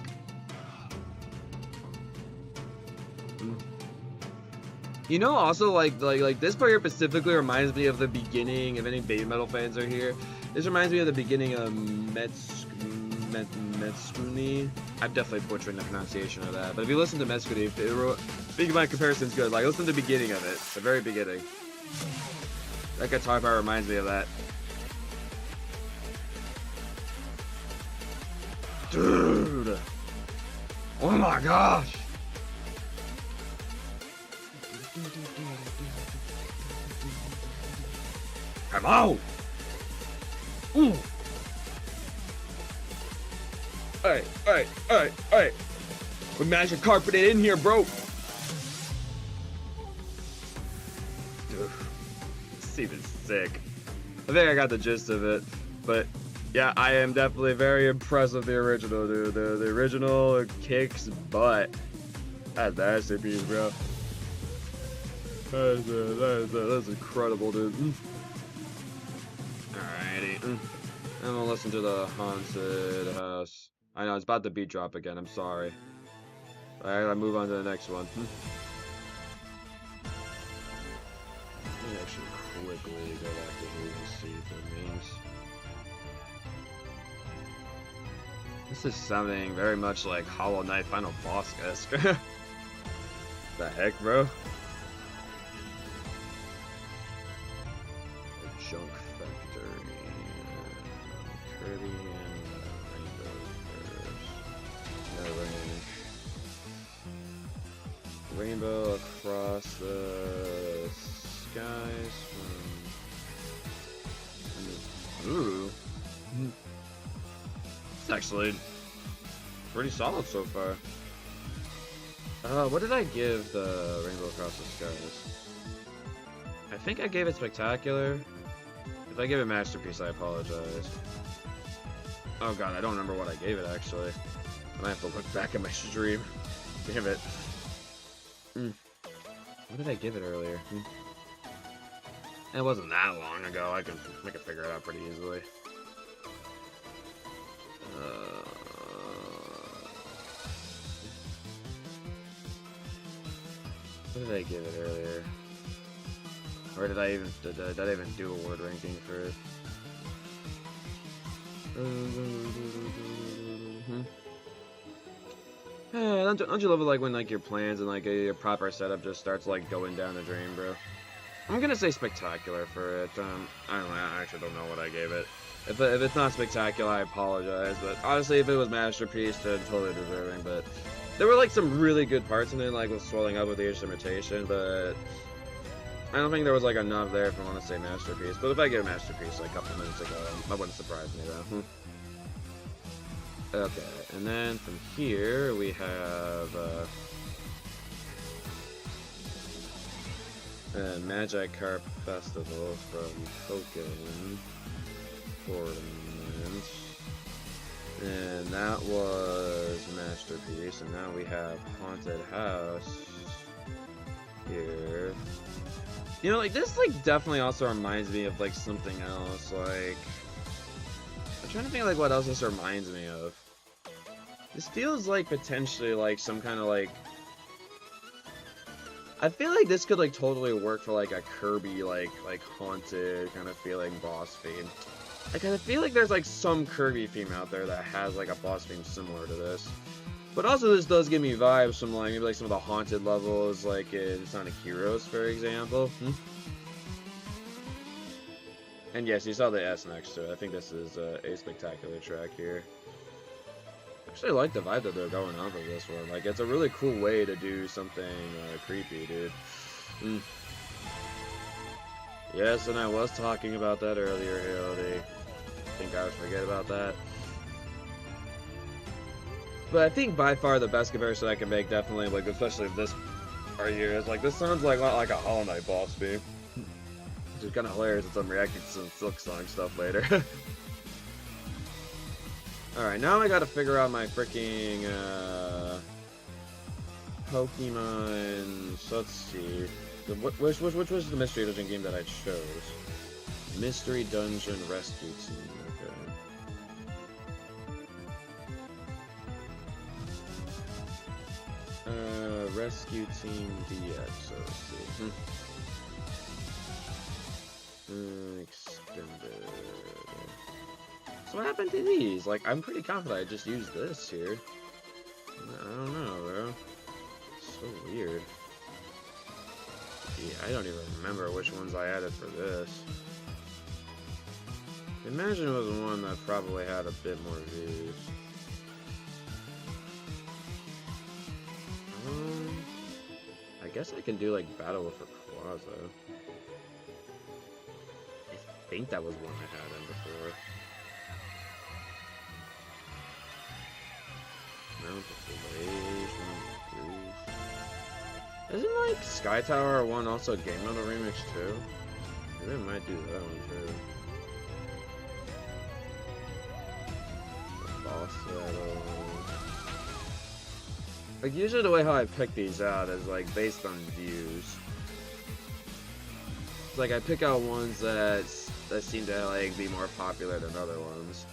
B: You know, also like this part here specifically reminds me of the beginning. If any Baby Metal fans are here, this reminds me of the beginning of Metsuni. I'm definitely butchering the pronunciation of that, but if you listen to Metsuni, think my comparison's good. Like, listen to the beginning of it, the very beginning. That guitar part reminds me of that. Dude! Oh my gosh! Come on! Ooh! Alright. We're Magic Carpeted in here, bro! Dude, this even sick. I think I got the gist of it, but yeah, I am definitely very impressed with the original, dude. The original kicks butt. That's masterpiece, bro. That's incredible, dude. Alrighty. I'm gonna listen to the Haunted House. I know, it's about to beat drop again, I'm sorry. Alright, I'll move on to the next one. Let me actually quickly go back to here and see the names. This is sounding very much like Hollow Knight Final Boss-esque. The heck, bro? The Junk Factory. Kirby and Rainbow across the skies from... Ooh. It's actually pretty solid so far. What did I give the Rainbow Across the Skies? I think I gave it Spectacular. If I gave it Masterpiece, I apologize. Oh god, I don't remember what I gave it actually. I might have to look back at my stream. Damn it. What did I give it earlier? It wasn't that long ago. I can figure it out pretty easily. What did I give it earlier? Or did I even do a word ranking for it? Don't you love it like when like your plans and like your proper setup just starts like going down the drain, bro? I'm gonna say Spectacular for it. I don't know, I actually don't know what I gave it. If it's not Spectacular, I apologize. But honestly, if it was Masterpiece, then totally deserving. But there were like some really good parts in it, like with swelling up with the instrumentation. But I don't think there was like enough there if I want to say Masterpiece. But if I get a Masterpiece like a couple minutes ago, that wouldn't surprise me though. Okay, and then from here we have Magikarp Festival from Pokken Tournament, and that was Masterpiece. And now we have Haunted House here. You know, like, this, like, definitely also reminds me of, like, something else, like... I'm trying to think, like, what else this reminds me of. This feels like, potentially, like, some kind of, like... I feel like this could, like, totally work for, like, a Kirby, like haunted kind of feeling boss theme. I kind of feel like there's, like, some Kirby theme out there that has, like, a boss theme similar to this. But also, this does give me vibes from, like, maybe, like, some of the haunted levels, like, in Sonic Heroes, for example. And yes, you saw the S next to it. I think this is a spectacular track here. I actually like the vibe that they're going on for this one. Like, it's a really cool way to do something creepy, dude. Yes, and I was talking about that earlier, Haley. I think I would forget about that. But I think by far the best comparison I can make, definitely, like, especially this part here, is like, this sounds like a lot like a Hollow Knight boss theme. Which is kind of hilarious since I'm reacting to some Sliksong stuff later. Alright, now I gotta figure out my freaking, Pokemon. So let's see. Which was the Mystery Dungeon game that I chose? Mystery Dungeon Rescue Team. Okay. Rescue Team DX. So let's see. Extended. So what happened to these? Like, I'm pretty confident I just used this here. I don't know, bro. So weird. Yeah, I don't even remember which ones I added for this. Imagine it was one that probably had a bit more views. I guess I can do, like, Battle with Rayquaza. I think that was one I had in before. Mount of Blaze, isn't, like, Sky Tower 1 also a Game Mode Remix too? Maybe I might do that one too. The boss battle. Like, usually the way how I pick these out is, like, based on views. It's like, I pick out ones that seem to, like, be more popular than other ones.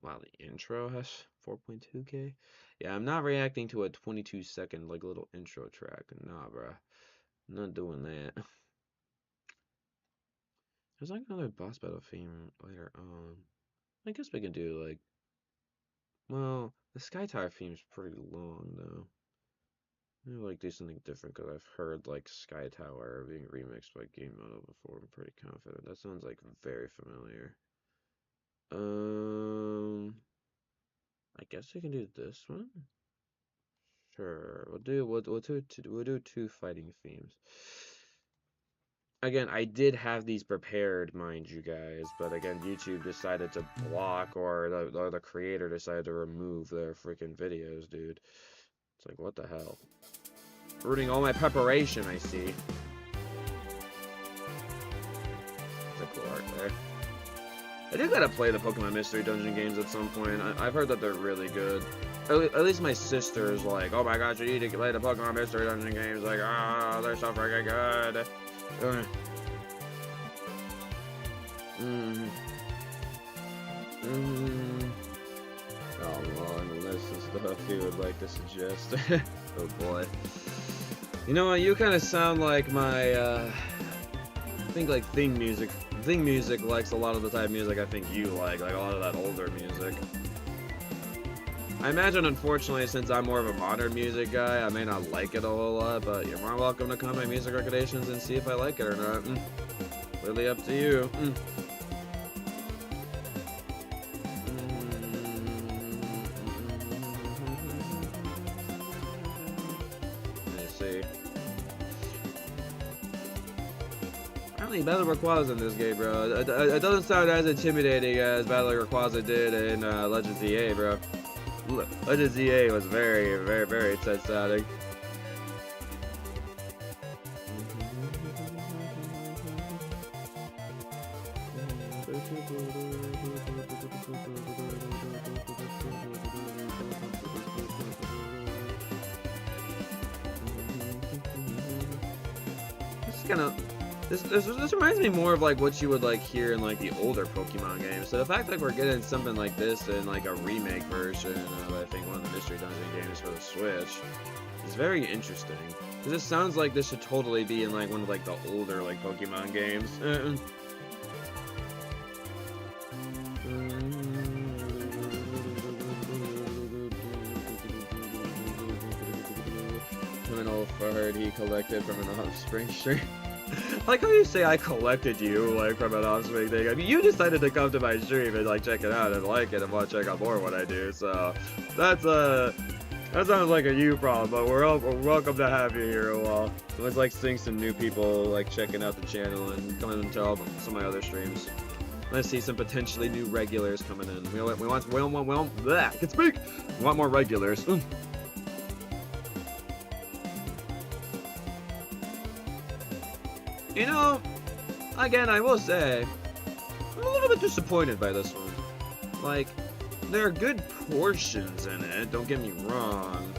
B: Wow, the intro has 4.2K. Yeah, I'm not reacting to a 22-second, like, little intro track. Nah, bruh. I'm not doing that. There's, like, another boss battle theme later on. I guess we can do, like... Well, the Sky Tower theme's pretty long, though. Maybe, like, do something different, because I've heard, like, Sky Tower being remixed by Game Mode before. I'm pretty confident. That sounds, like, very familiar. I guess we can do this one. Sure, we'll do two fighting themes. Again, I did have these prepared, mind you guys, but again, YouTube decided to block, or the creator decided to remove their freaking videos, dude. It's like, what the hell? Ruining all my preparation, I see. That's a cool art there. I do gotta play the Pokemon Mystery Dungeon games at some point. I've heard that they're really good. At least my sister is like, oh my gosh, you need to play the Pokemon Mystery Dungeon games. Like, ah, they're so freaking good. Oh, long list of stuff you would like to suggest. Oh boy. You know what? You kind of sound like my, I think, like, Thing Music likes a lot of the type of music I think you like a lot of that older music. I imagine, unfortunately, since I'm more of a modern music guy, I may not like it a whole lot, but you're more welcome to come to my music recommendations and see if I like it or not. Really up to you. Battle Rayquaza in this game, bro. It doesn't sound as intimidating as Battle Rayquaza did in Legends EA, bro. Legends EA was very, very, very intense sounding. kind of this reminds me more of like what you would like hear in like the older Pokemon games. So the fact that we're getting something like this in like a remake version of I think one of the Mystery Dungeon games for the Switch is very interesting. Because it sounds like this should totally be in like one of like the older like Pokemon games. Criminal fart he collected from an offspring stream. I like how you say I collected you like from an offspring thing. I mean, you decided to come to my stream and like check it out and like it and want to check out more of what I do. So that's that sounds like a you problem, but we're welcome to have you here a while. So let's like seeing some new people like checking out the channel and coming and tell some of my other streams. Let's see some potentially new regulars coming in. We want I can speak. We want more regulars. You know, again, I will say, I'm a little bit disappointed by this one. Like, there are good portions in it, don't get me wrong,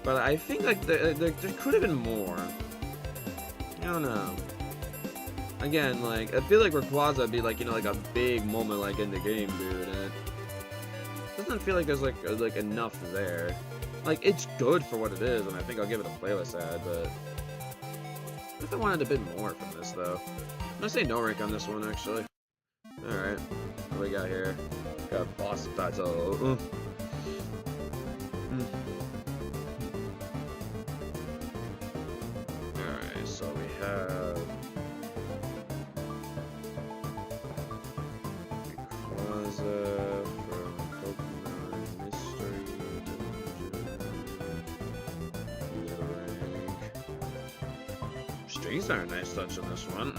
B: but I think like there could have been more. I don't know. Again, like, I feel like Rayquaza would be like, you know, like a big moment like in the game, dude, and it doesn't feel like there's like enough there. Like, it's good for what it is, and I think I'll give it a playlist ad, but I wanted a bit more from this, though. I'm gonna say no rank on this one, actually. Alright. What do we got here? Got boss battle. Alright, so we have Rayquaza from Pokemon Mystery Dungeon. Strings are a nice touch on this one.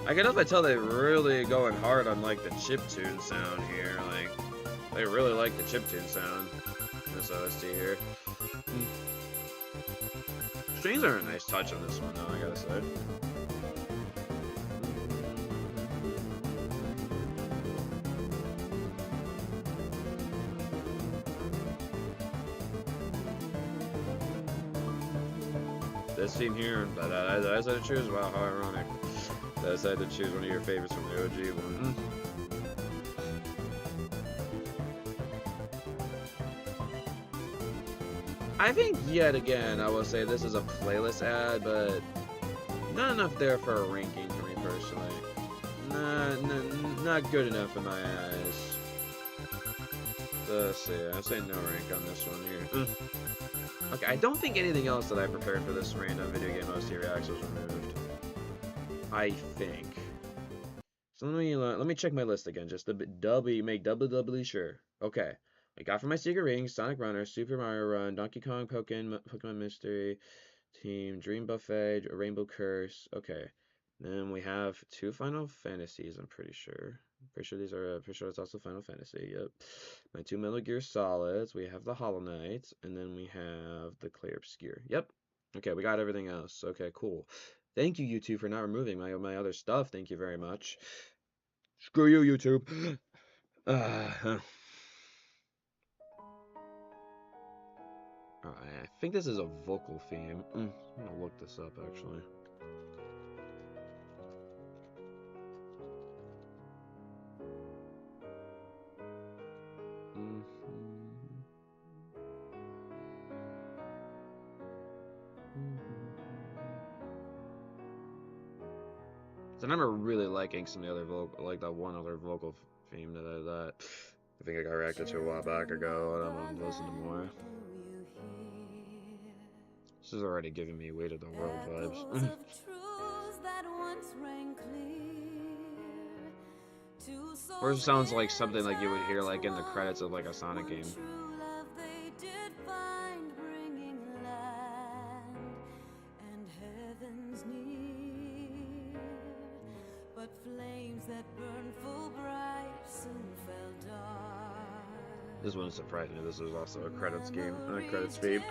B: I can definitely tell they're really going hard on like the chiptune sound here. Like they really like the chiptune sound. This OST here. Strings are a nice touch on this one, though. I gotta say. This team here, I decided to choose. Wow, how ironic. I decided to choose one of your favorites from the OG one. I think yet again, I will say this is a playlist ad, but not enough there for a ranking for me personally. Not good enough in my eyes. Let's see, I'm saying no rank on this one here. Okay, I don't think anything else that I prepared for this random video game OST reacts was removed. I think. So let me check my list again, just to make doubly sure. Okay, I got from my Secret Rings, Sonic Runner, Super Mario Run, Donkey Kong, Pokemon Mystery Team, Dream Buffet, Rainbow Curse. Okay, then we have 2 Final Fantasies. I'm pretty sure. Pretty sure it's also Final Fantasy. Yep. My 2 Metal Gear Solids. We have the Hollow Knight, and then we have the Clair Obscur. Yep. Okay, we got everything else. Okay, cool. Thank you, YouTube, for not removing my other stuff. Thank you very much. Screw you, YouTube. Alright, I think this is a vocal theme. I'm gonna look this up, actually. I remember really liking some of the other vocal, like that one other vocal theme that I think I got reacted to a while back ago. I don't know, listen to more. This is already giving me Weight of the World vibes. Or it sounds like something like you would hear like in the credits of like a Sonic game. This wouldn't surprise me. This was also a credits game, credits theme.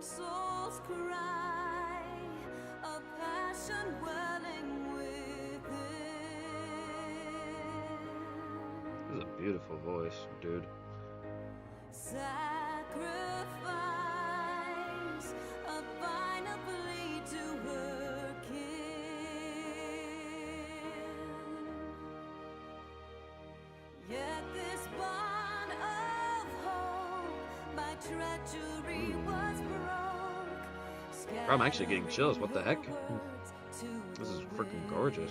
F: souls cry, a passion welling within.
B: This is a beautiful voice, dude.
F: Sacrifice, a final plea to her kin. Yet this bond of hope by treachery was broke.
B: Bro, I'm actually getting chills. What the heck? This is freaking gorgeous.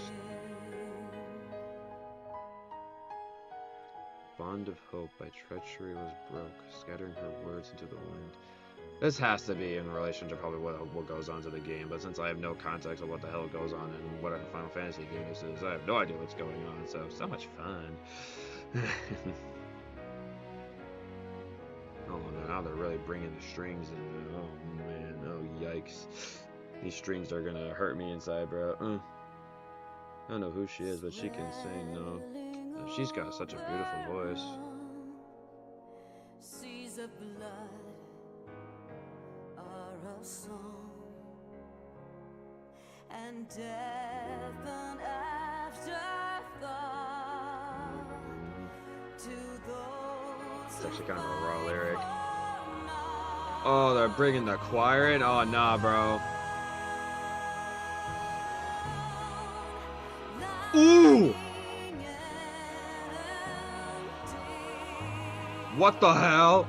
B: Bond of hope by treachery was broke, scattering her words into the wind. This has to be in relation to probably what goes on to the game, but since I have no context of what the hell goes on in whatever Final Fantasy game this is, I have no idea what's going on, so much fun. Oh no, now they're really bringing the strings in. Oh man, oh yikes. These strings are gonna hurt me inside, bro. I don't know who she is, but she can sing, no. She's got such a beautiful voice.
F: Seas of blood are a song, and death an afterthought to those.
B: It's actually kind of a raw lyric. Oh, they're bringing the choir in? Oh, nah, bro. Ooh! What the hell?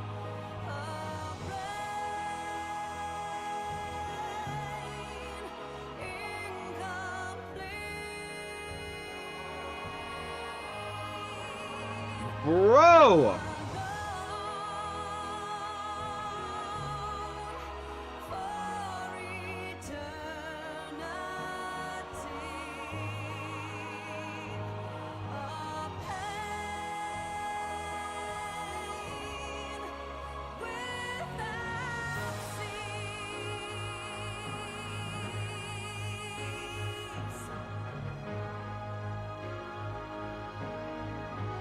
B: Bro!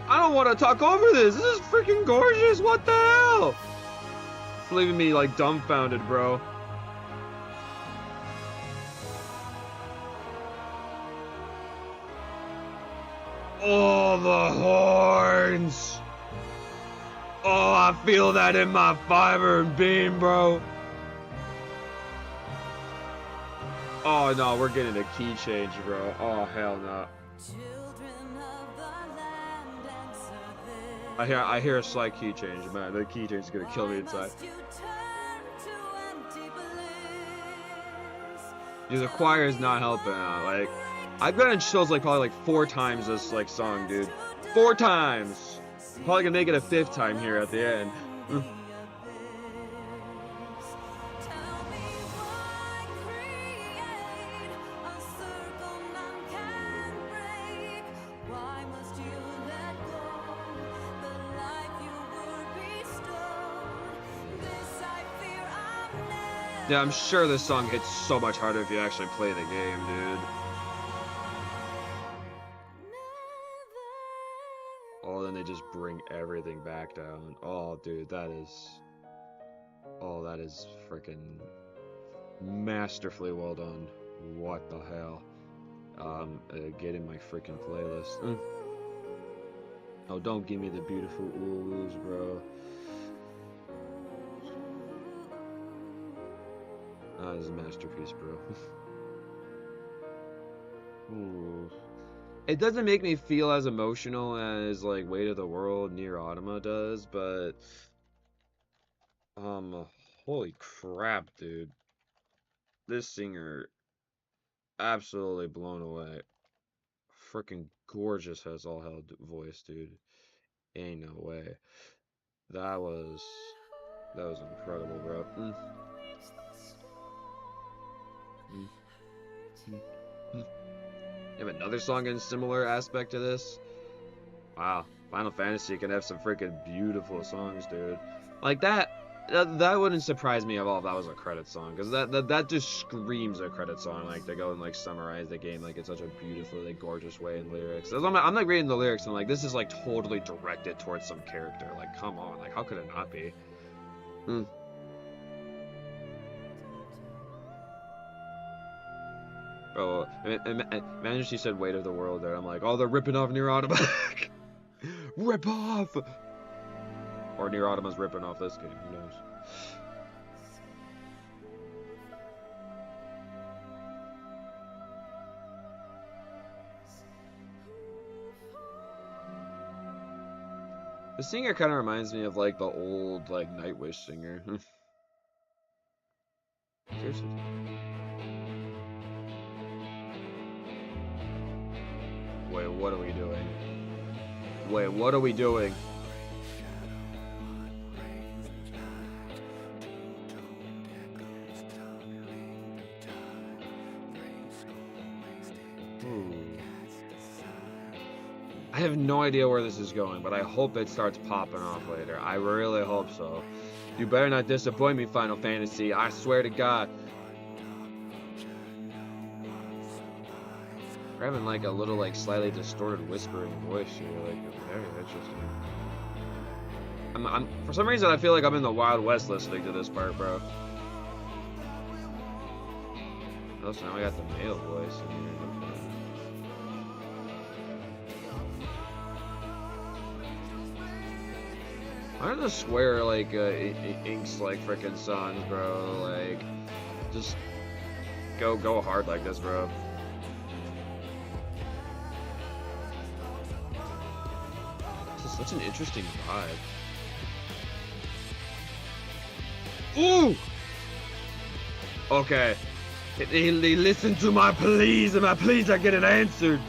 B: I don't want to talk over this. This is freaking gorgeous. What the hell? It's leaving me like dumbfounded, bro. Oh, the horns. Oh, I feel that in my fiber and beam, bro. Oh, no, we're getting a key change, bro. Oh, hell no. I hear a slight key change, man. The key change is gonna kill me inside. Dude, the choir is not helping out. Like, I've gotten chills like probably like 4 times this like song, dude. 4 times. Probably gonna make it a 5th time here at the end. Yeah, I'm sure this song hits so much harder if you actually play the game, dude. Oh, then they just bring everything back down. Oh, dude, that is... Oh, that is freaking masterfully well done. What the hell? Get in my freaking playlist. Oh, don't give me the beautiful oohs, bro. That is a masterpiece, bro. Ooh. It doesn't make me feel as emotional as like Weight of the World Near Automata does, but holy crap, dude. This singer absolutely blown away. Freaking gorgeous as all hell voice, dude. Ain't no way. That was incredible, bro. You have another song in similar aspect to this? Wow, Final Fantasy can have some freaking beautiful songs, dude. Like that wouldn't surprise me at all if that was a credit song, because that just screams a credit song. Like they go and like summarize the game like in such a beautifully gorgeous way in lyrics. I'm like reading the lyrics and like this is like totally directed towards some character. Like come on, like how could it not be? Bro, imagine she said weight of the world there. I'm like, oh, they're ripping off Nier Automata. Rip off! Or Nier Automata's ripping off this game, who knows? The singer kind of reminds me of like the old like Nightwish singer. Seriously. Wait, what are we doing? Wait, what are we doing? I have no idea where this is going, but I hope it starts popping off later. I really hope so. You better not disappoint me, Final Fantasy. I swear to God. We're having like a little like slightly distorted whispering voice here, like very interesting. I'm for some reason I feel like I'm in the Wild West listening to this part, bro. Oh, so now I got the male voice in here. Okay. I don't just swear like inks like freaking songs, bro. Like just go hard like this, bro. This is such an interesting vibe. Ooh. Okay. They listen to my pleas, and my pleas are getting answered.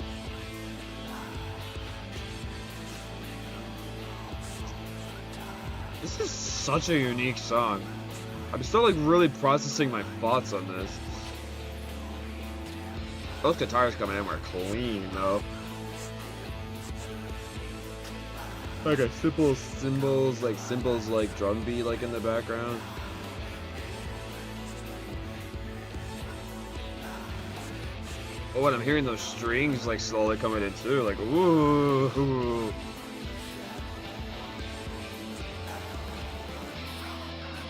B: This is such a unique song. I'm still like really processing my thoughts on this. Those guitars coming in were clean though. Like a simple cymbals like drum beat like in the background. Oh, and I'm hearing those strings like slowly coming in too, like ooh.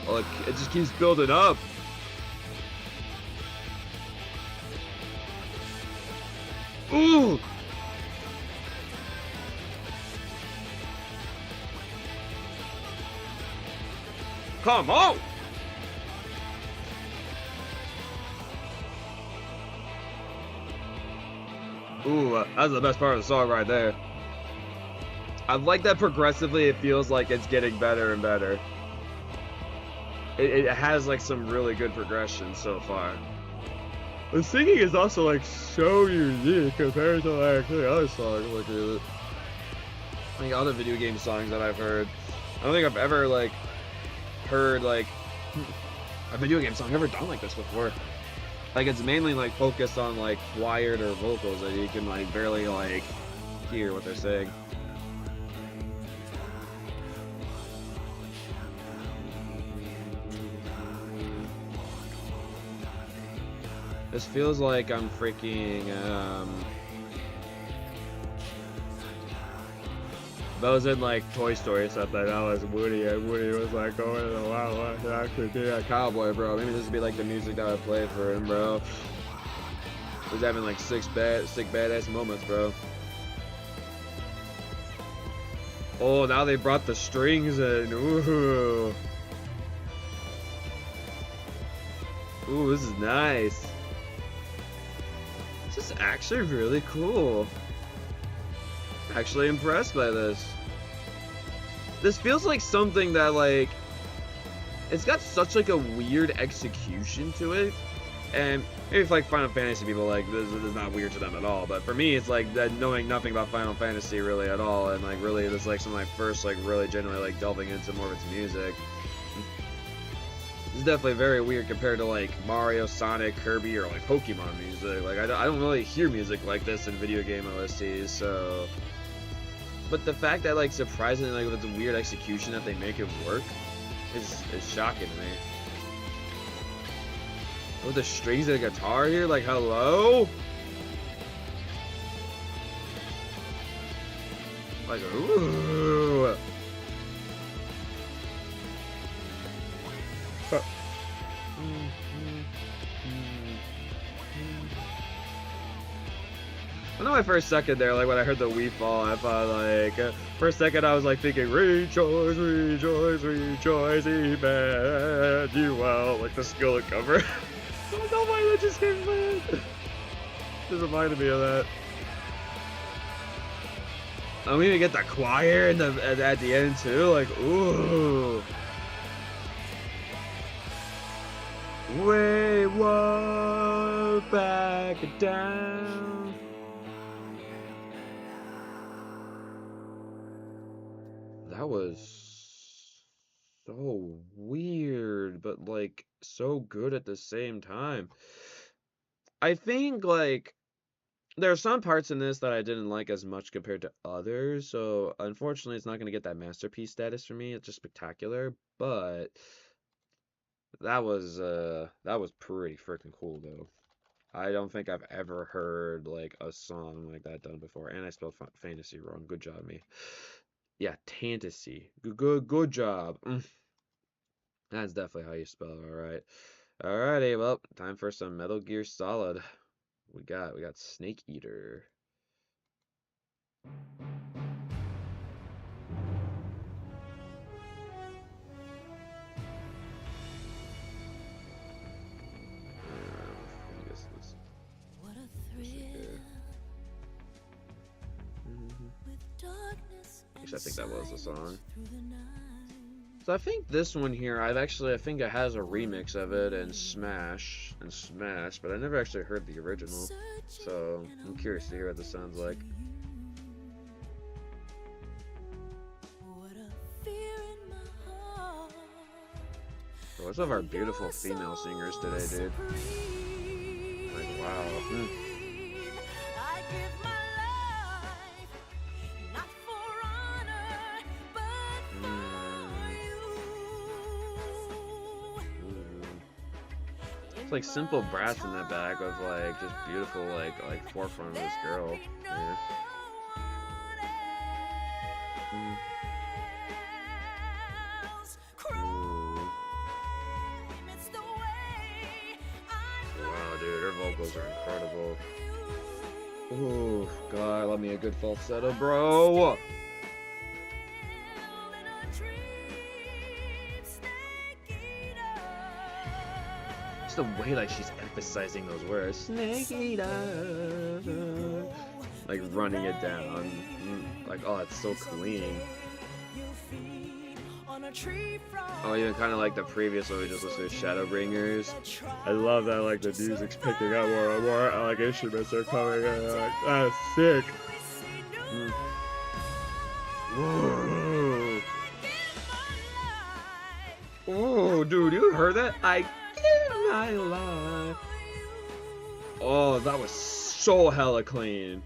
B: Oh, it just keeps building up. Ooh. Come on. Ooh, that's the best part of the song right there. I like that progressively it feels like it's getting better and better. It has like some really good progression so far. The singing is also like so unique compared to like the other songs. Like other video game songs that I've heard. I don't think I've ever like heard like a video game song ever done like this before. Like it's mainly like focused on like quiet or vocals that you can like barely like hear what they're saying. This feels like I'm freaking that was in like Toy Story or something. That was Woody, and Woody was like going to the Wild West to actually be a cowboy, bro. Maybe this would be like the music that I play for him, bro. He's having like sick badass moments, bro. Oh, now they brought the strings in. Ooh. Ooh, this is nice. This is actually really cool. Actually impressed by this. This feels like something that like it's got such like a weird execution to it, and maybe if like Final Fantasy people like this is not weird to them at all, but for me it's like that knowing nothing about Final Fantasy really at all, and like really this is like some of my first like really genuinely like delving into more of its music. It's definitely very weird compared to like Mario, Sonic, Kirby, or like Pokemon music. Like I don't really hear music like this in video game OSTs, so. But the fact that like surprisingly like with the weird execution that they make it work is shocking to me. Oh, the strings of the guitar here, like hello? Like ooh. I know my first second there, like when I heard the Wii fall, I thought like, for a second I was like thinking, rejoice, rejoice, rejoice, Emmanuel, like the Skillet cover. I don't know why that just came in. Just reminded me of that. And we even get the choir in at the end too, like, ooh. We were back down. That was so weird, but like so good at the same time. I think like there are some parts in this that I didn't like as much compared to others, so unfortunately it's not going to get that masterpiece status for me. It's just spectacular, but that was pretty freaking cool though. I don't think I've ever heard like a song like that done before, and I spelled fantasy wrong. Good job, me. Yeah, fantasy. Good job. That's definitely how you spell it. All right. Alrighty, well, time for some Metal Gear Solid. We got Snake Eater. I guess this.
F: What a thrill with darkness
B: Actually, I think that was the song.
F: through the night.
B: So I think this one here, I think it has a remix of it in Smash, but I never actually heard the original. So I'm curious to hear what this sounds like.
F: What a fear in my heart.
B: What's of our beautiful female singers today, dude? Like, wow.
F: I give my life, not for honor, but for you.
B: It's like simple brass in the back of like just beautiful like forefront of this girl here. Wow, dude, her vocals are incredible. Ooh, God, love me a good falsetto, bro. Just the way like she's emphasizing those words. Snake eater. Like running it down. Like, oh, it's so clean. Oh, even kind of like the previous one we just listened to, Shadowbringers. I love that like the music's picking up more and more. Like instruments are coming in. Like, that's sick. Whoa. Oh, dude, you heard that? I give my life. Oh, that was so hella clean.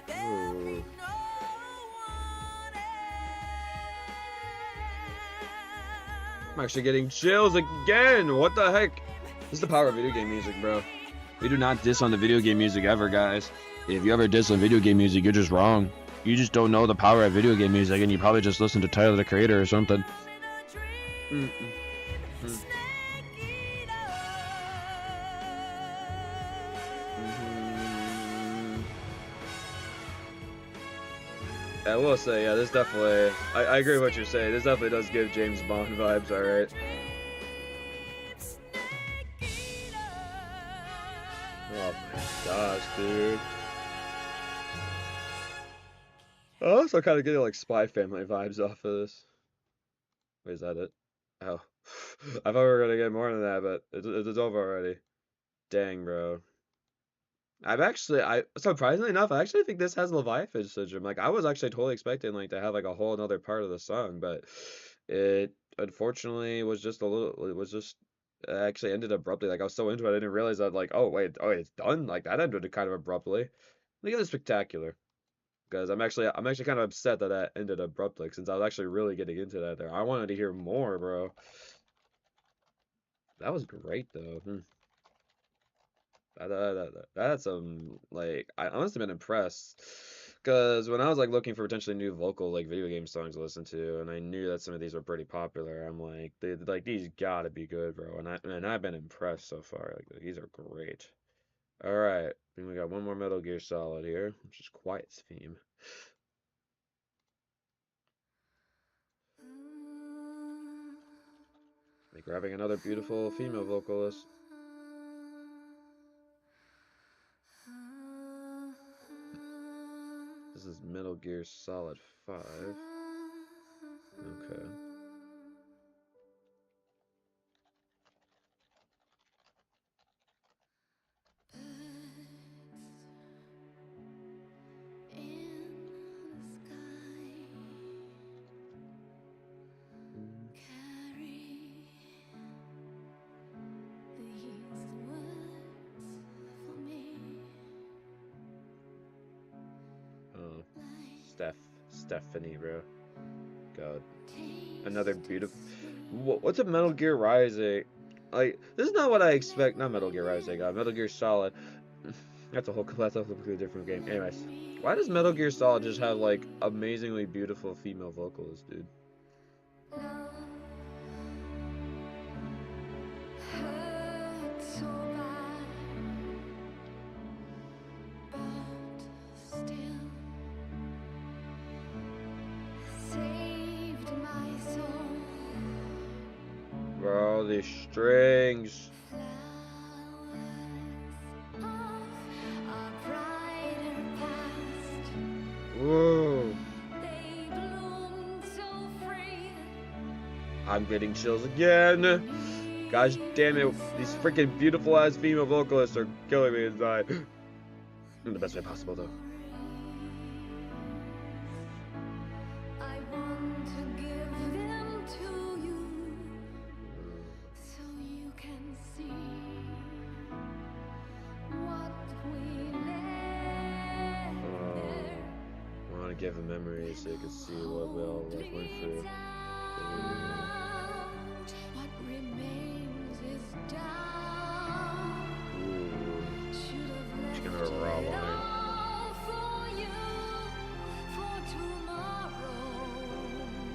B: Ooh. I'm actually getting chills again. What the heck? This is the power of video game music, bro. We do not diss on the video game music ever, guys. If you ever diss on video game music, you're just wrong. You just don't know the power of video game music, and you probably just listen to Tyler the Creator or something. I will say, yeah, this definitely, I agree with what you're saying. This definitely does give James Bond vibes, alright. Oh my gosh, dude. I'm also kind of getting like Spy Family vibes off of this. Wait, is that it? Oh. I thought we were gonna get more than that, but it's over already. Dang, bro. Surprisingly enough, I actually think this has Leviathan syndrome. Like, I was actually totally expecting, like, to have, like, a whole another part of the song, but it, unfortunately, actually ended abruptly. Like, I was so into it, I didn't realize that, like, oh, it's done? Like, that ended kind of abruptly. Look at this spectacular. Because I'm actually kind of upset that that ended abruptly, since I was actually really getting into that there. I wanted to hear more, bro. That was great, though. That's like, I must have been impressed. Because when I was like looking for potentially new vocal like video game songs to listen to, and I knew that some of these were pretty popular, I'm like, these gotta be good, bro. And I've been impressed so far. Like these are great. All right, I think we got one more Metal Gear Solid here, which is Quiet's theme. Like grabbing another beautiful female vocalist. This is Metal Gear Solid 5. Okay. Oh, Stephanie, bro. God. Another beautiful. What's a Metal Gear Rising? Like, this is not what I expect. Not Metal Gear Rising. Metal Gear Solid. That's a completely different game. Anyways, why does Metal Gear Solid just have like amazingly beautiful female vocalists, dude? Bro, these strings. Whoa. I'm getting chills again. Gosh damn it, these freaking beautiful ass female vocalists are killing me inside. In the best way possible though. Give them memories so you can see what we all like went through. Ooh. She's gonna have a raw line.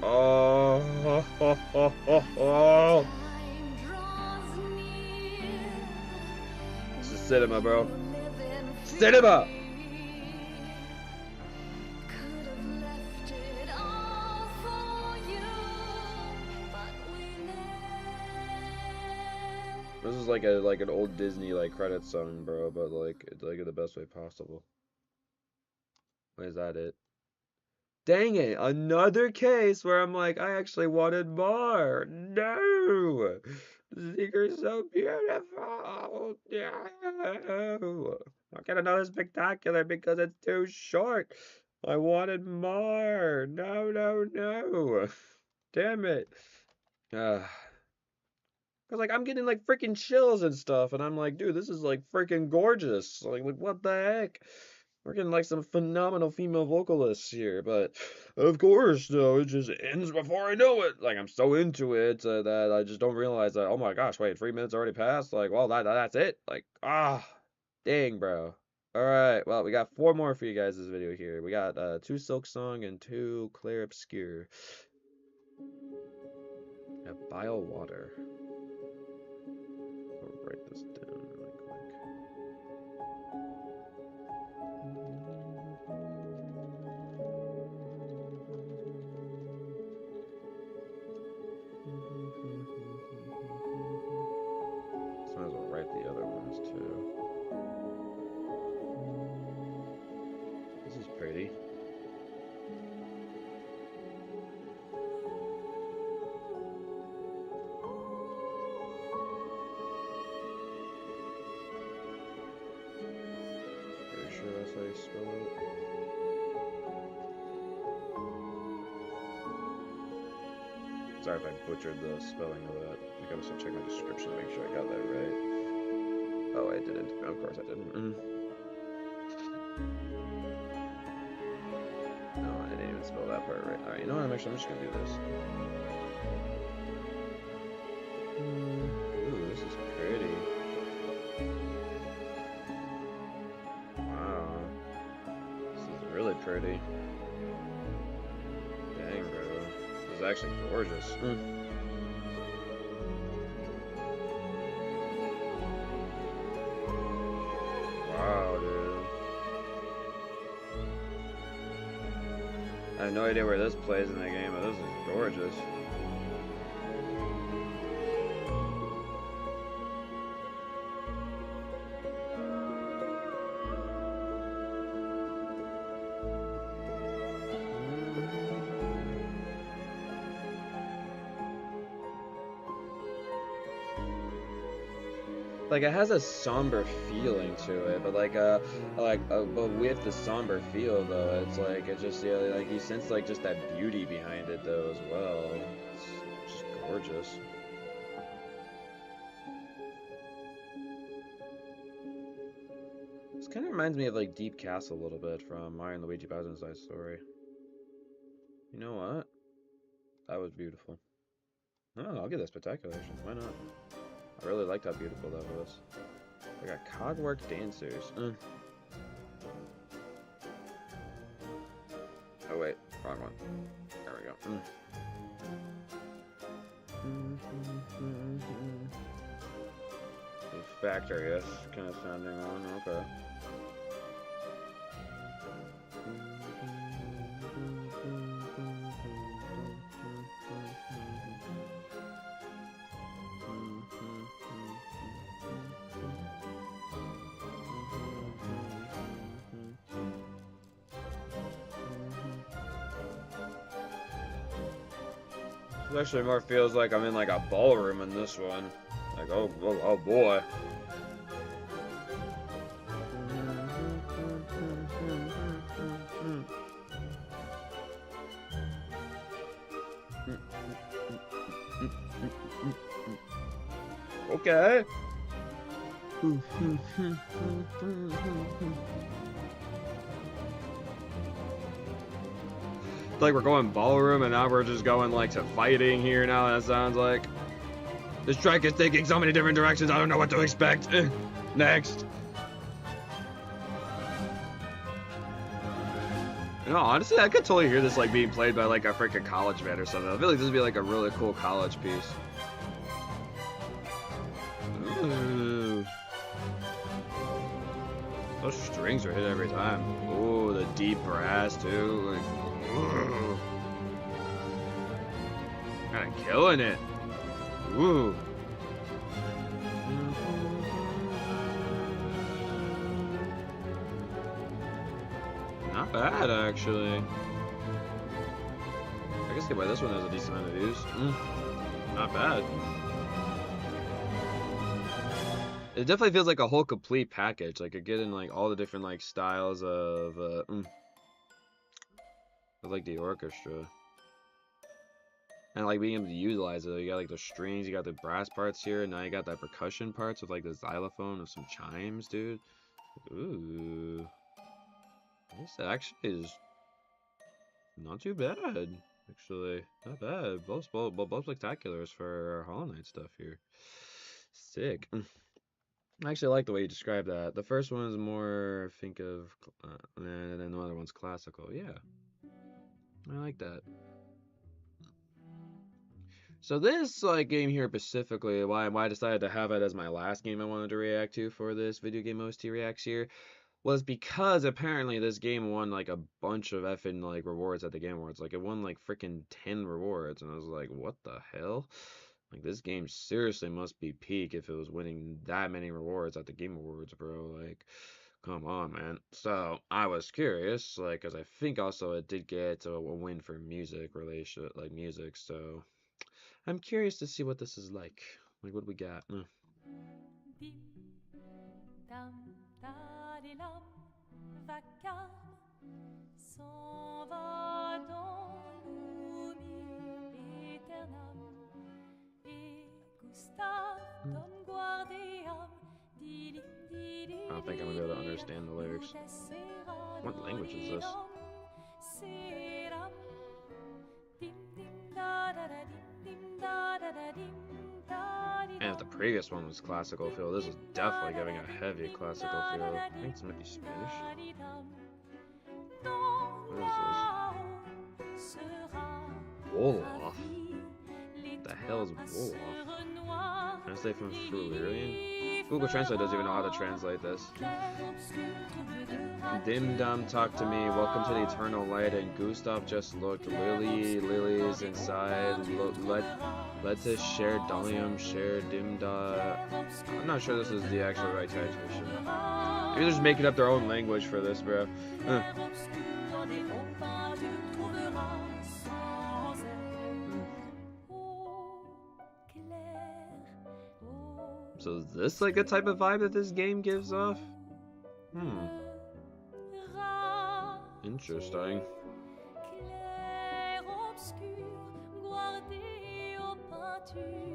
B: Oh. This is cinema, bro. Cinema! This is like an old Disney like credit song, bro, but like it's like in the best way possible. Wait, is that it? Dang it! Another case where I'm like, I actually wanted more. No, the secret's so beautiful. No, I'll get another spectacular because it's too short. I wanted more. No. Damn it. Cause like I'm getting like freaking chills and stuff, and I'm like, dude, this is like freaking gorgeous. Like what the heck? We're getting like some phenomenal female vocalists here, but of course, no, it just ends before I know it. Like I'm so into it that I just don't realize that. Oh my gosh, wait, 3 minutes already passed. Like, well, that's it. Like, dang, bro. All right, well, we got 4 more for you guys this video here. We got 2 Sliksong and 2 Clair Obscur. Bile water. I'll write this down really quick. So might as well write the other ones too. This is pretty. That's how you spell it. Sorry if I butchered the spelling of that. I gotta still check my description to make sure I got that right. Oh, I didn't. Of course I didn't. No, I didn't even spell that part right. Alright, you know what? I'm just gonna do this. Ooh, this is pretty. Wow. This is really pretty. pretty. Dang, bro. This is actually gorgeous. Wow, dude. I have no idea where this plays in the game, but this is gorgeous. Like, it has a somber feeling to it, but but with the somber feel though, it's like it just, yeah, like you sense like just that beauty behind it though as well. It's just gorgeous. This kind of reminds me of like Deep Castle a little bit from Mario and Luigi Bowser's Inside Story. You know what? That was beautiful. No, I'll give that Spectaculation. Why not? I really liked how beautiful that was. I got Cogwork Dancers. Oh wait, wrong one. There we go. The factory, yes, kind of sounding wrong. Okay. It actually more feels like I'm in like a ballroom in this one. Like, oh boy. Okay. Like we're going ballroom and now we're just going like to fighting here now. That sounds like this track is taking so many different directions. I don't know what to expect. Next. You know, honestly, I could totally hear this like being played by like a freaking college band or something. I feel like this would be like a really cool college piece. Ooh. Those strings are hit every time. Ooh, the deep brass too. Like, kind of killing it. Ooh. Not bad, actually. I guess get why this one has a decent amount of views. Not bad. It definitely feels like a whole complete package. Like you're getting like all the different like styles of like the orchestra. And like being able to utilize it. You got like the strings, you got the brass parts here, and now you got that percussion parts with like the xylophone and some chimes, dude. Ooh. This actually is not too bad. Actually, not bad. Both spectaculars for our Hollow Knight stuff here. Sick. I actually like the way you described that. The first one is more, think of, and then the other one's classical. Yeah. I like that. So this like game here specifically, why I decided to have it as my last game I wanted to react to for this video game OST reacts here, was because apparently this game won like a bunch of effing like rewards at the Game Awards. Like it won like freaking 10 rewards, and I was like, what the hell? Like this game seriously must be peak if it was winning that many rewards at the Game Awards, bro. Like, come on, man. So I was curious, like, because I think also it did get a win for music relation, like music. So I'm curious to see what this is like. Like, what do we got?
F: Dim, dam, da-di-lam, vacarme, s'en va dans l'oubli éternel. Et Gustave, Tom guardiam, dilim, dilim,
B: I don't think I'm gonna be able to understand the lyrics. What language is this?
F: seram, dim, dim, da-da-da-dim, dim, da-da-da-dim, da-di-dam.
B: And if the previous one was classical feel, this is definitely giving a heavy classical feel. I think this might be Spanish. What is this? Wolof? The hell is Wolof? Can I say from Frulerian? Google Translate doesn't even know how to translate this. Dim Dum talk to me. Welcome to the eternal light. And Gustav just looked. Lily's inside. Let's share Dalium. Share Dim Da. I'm not sure this is the actual right translation. Maybe they're just making up their own language for this, bro. So is this like a type of vibe that this game gives off? Interesting.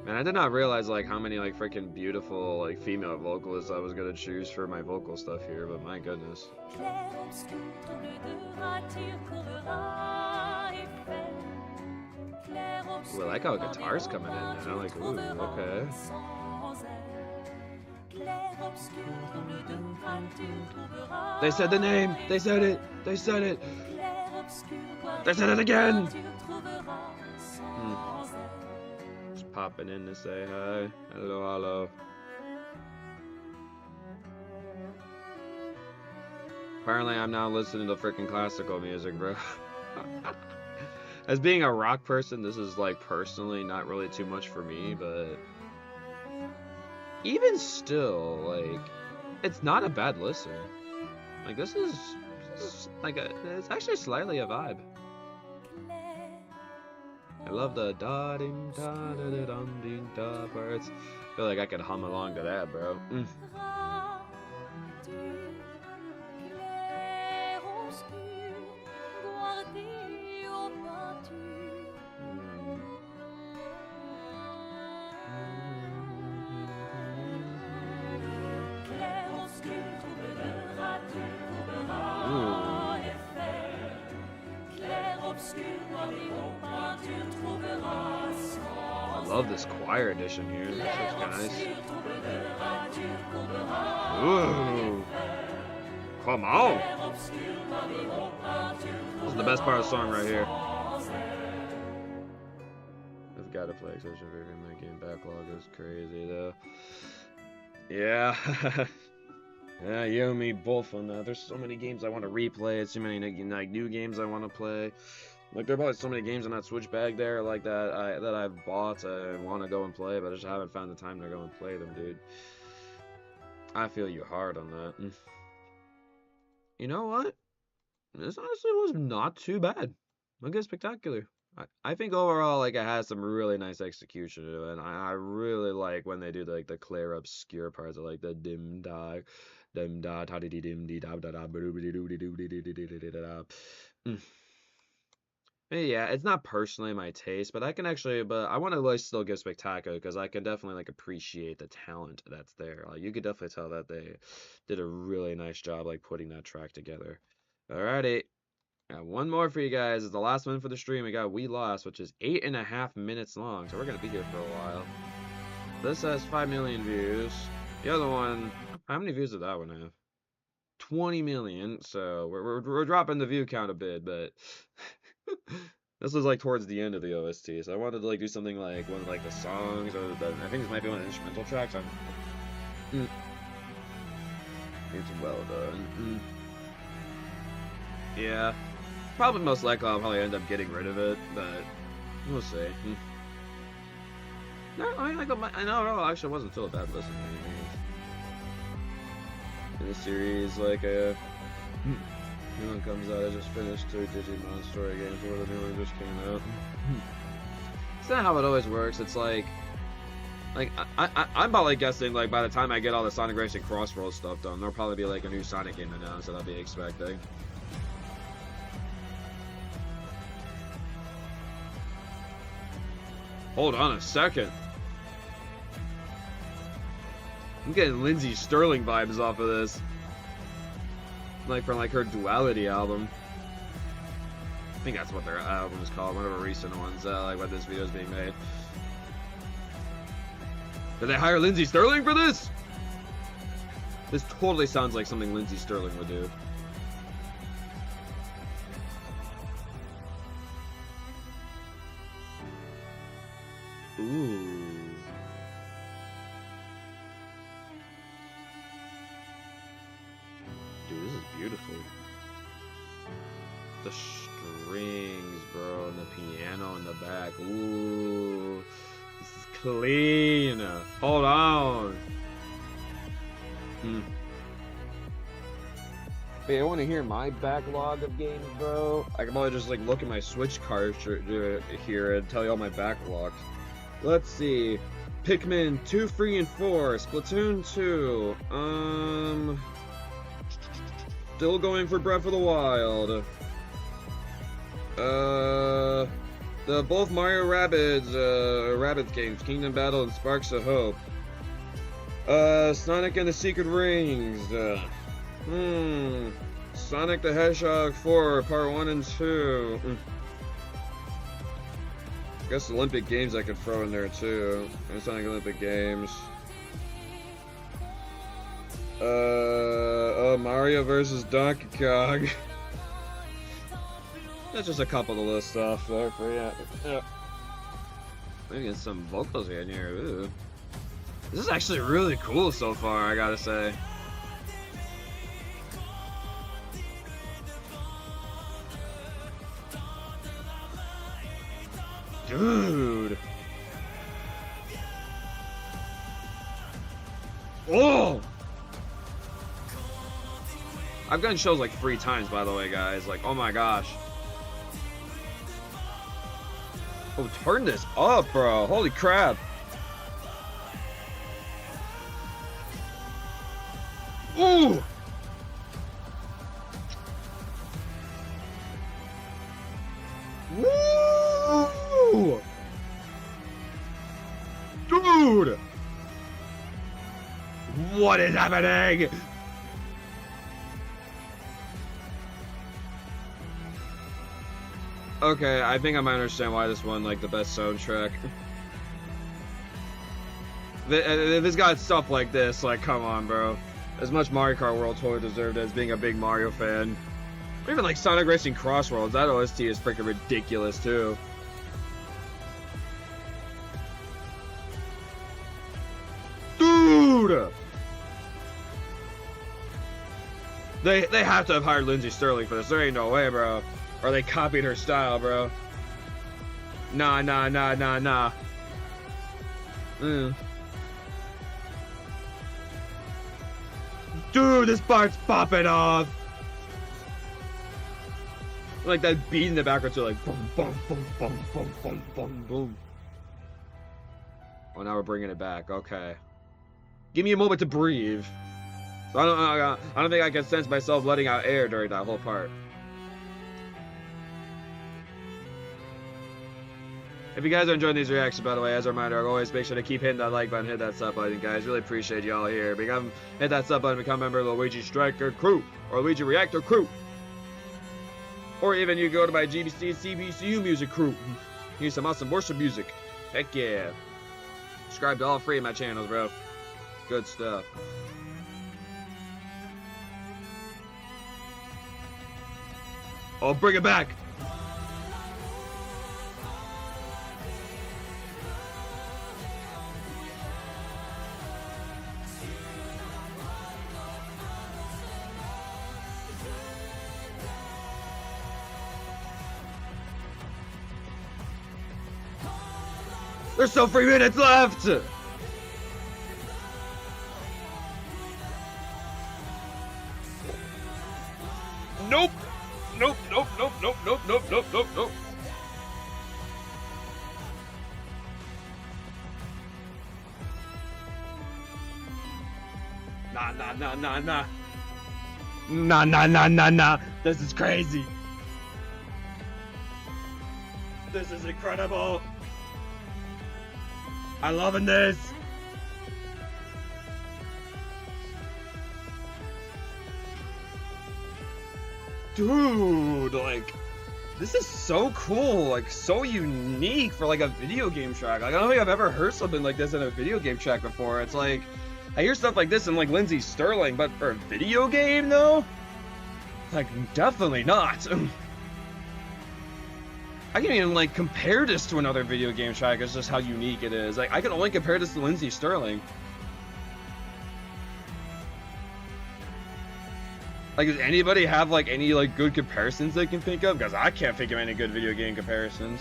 B: Man, I did not realize like how many like freaking beautiful like female vocalists I was gonna choose for my vocal stuff here, but my goodness. Ooh, I like how guitar's coming in now, like, ooh, okay. They said the name! They said it! They said it! They said it again! Just popping in to say hi. Hello, hello. Apparently I'm now listening to freaking classical music, bro. As being a rock person, this is like personally not really too much for me, but even still, like, it's not a bad listen. Like, this is like it's actually slightly a vibe. I love the da ding da da da dum ding da parts. I feel like I could hum along to that, bro. I love this choir edition here. This looks nice. Ooh. Come on. This is the best part of the song right here. I've got to play Exception River. My game backlog is crazy though. Yeah. Yeah, you and me both on that. There's so many games I want to replay. So many like new games I want to play. Like there are probably so many games on that Switch bag there, like that I've bought and want to go and play, but I just haven't found the time to go and play them, dude. I feel you hard on that. You know what? This honestly was not too bad. Look at Spectacular. I think overall, like, it has some really nice execution to it, and I really like when they do like the Clair obscure parts of like the dim da ta di dim di da da da da. Yeah, it's not personally my taste, but I can actually, but I want to like still give Spectacular because I can definitely like appreciate the talent that's there. Like you could definitely tell that they did a really nice job like putting that track together. Alrighty. Got one more for you guys. It's the last one for the stream. We got We Lost, which is 8.5 minutes long, so we're gonna be here for a while. This has 5 million views. The other one, how many views did that one have? 20 million. So we're dropping the view count a bit, but this was like towards the end of the OST. So I wanted to like do something like one of like the songs, or I think this might be one of the instrumental tracks. It's well done. Yeah. Probably most likely I'll probably end up getting rid of it, but we'll see. No, I mean, I know, actually it wasn't still a bad listen. In the series, like new one comes out, I just finished 2 Digimon story games before the new one just came out. It's not how it always works. It's like I'm about like guessing like by the time I get all the Sonic Racing Crossroads stuff done, there'll probably be like a new Sonic game announced that I'll be expecting. Hold on a second. I'm getting Lindsay Sterling vibes off of this. Like from like her Duality album. I think that's what their album is called, one of the recent ones, like when this video is being made. Did they hire Lindsay Sterling for this? This totally sounds like something Lindsay Sterling would do. the strings, bro, and the piano in the back. Ooh, this is clean. Hold on. Hey, I want to hear my backlog of games, bro. I can probably just like look at my Switch card here and tell you all my backlogs. Let's see. Pikmin 2, 3, and 4. Splatoon 2. Still going for Breath of the Wild. The both Mario Rabbids games, Kingdom Battle and Sparks of Hope. Sonic and the Secret Rings. Sonic the Hedgehog 4, Part 1 and 2. I guess Olympic Games I could throw in there too. And Sonic Olympic Games. Mario versus Donkey Kong. That's just a couple of the stuff there for you. Yeah. Maybe get some vocals in here. Ooh. This is actually really cool so far, I gotta say. Dude. Oh! I've done shows like 3 times, by the way, guys. Like, oh my gosh. Oh, turn this up, bro. Holy crap. Ooh! Woo! Dude! What is happening? Okay, I think I might understand why this won like the best soundtrack. If it's got stuff like this, like, come on, bro. As much Mario Kart World totally deserved as being a big Mario fan. Or even like Sonic Racing Crossworlds, that OST is freaking ridiculous too. Dude! They have to have hired Lindsay Sterling for this. There ain't no way, bro. Or they copied her style, bro. Nah. Dude, this part's popping off. Like that beat in the background, too, like boom, boom, boom, boom, boom, boom, boom, boom. Oh, now we're bringing it back. Okay. Give me a moment to breathe. So I don't think I can sense myself letting out air during that whole part. If you guys are enjoying these reactions, by the way, as a reminder, always make sure to keep hitting that like button, hit that sub button, guys. Really appreciate y'all here. Hit that sub button, become a member of the Luigi Striker crew, or Luigi Reactor crew. Or even you go to my GBC CBCU music crew. Here's some awesome worship music. Heck yeah. Subscribe to all 3 of my channels, bro. Good stuff. Oh, bring it back. There's still 3 minutes left! Nope! Nope. Nah. This is crazy. This is incredible. I'm loving this. Dude, like, this is so cool, like, so unique for, like, a video game track. Like, I don't think I've ever heard something like this in a video game track before. It's like, I hear stuff like this in, like, Lindsay Sterling, but for a video game, though? Like, definitely not. I can't even, like, compare this to another video game track. It's just how unique it is. Like, I can only compare this to Lindsay Sterling. Like, does anybody have, like, any, like, good comparisons they can think of? Because I can't think of any good video game comparisons.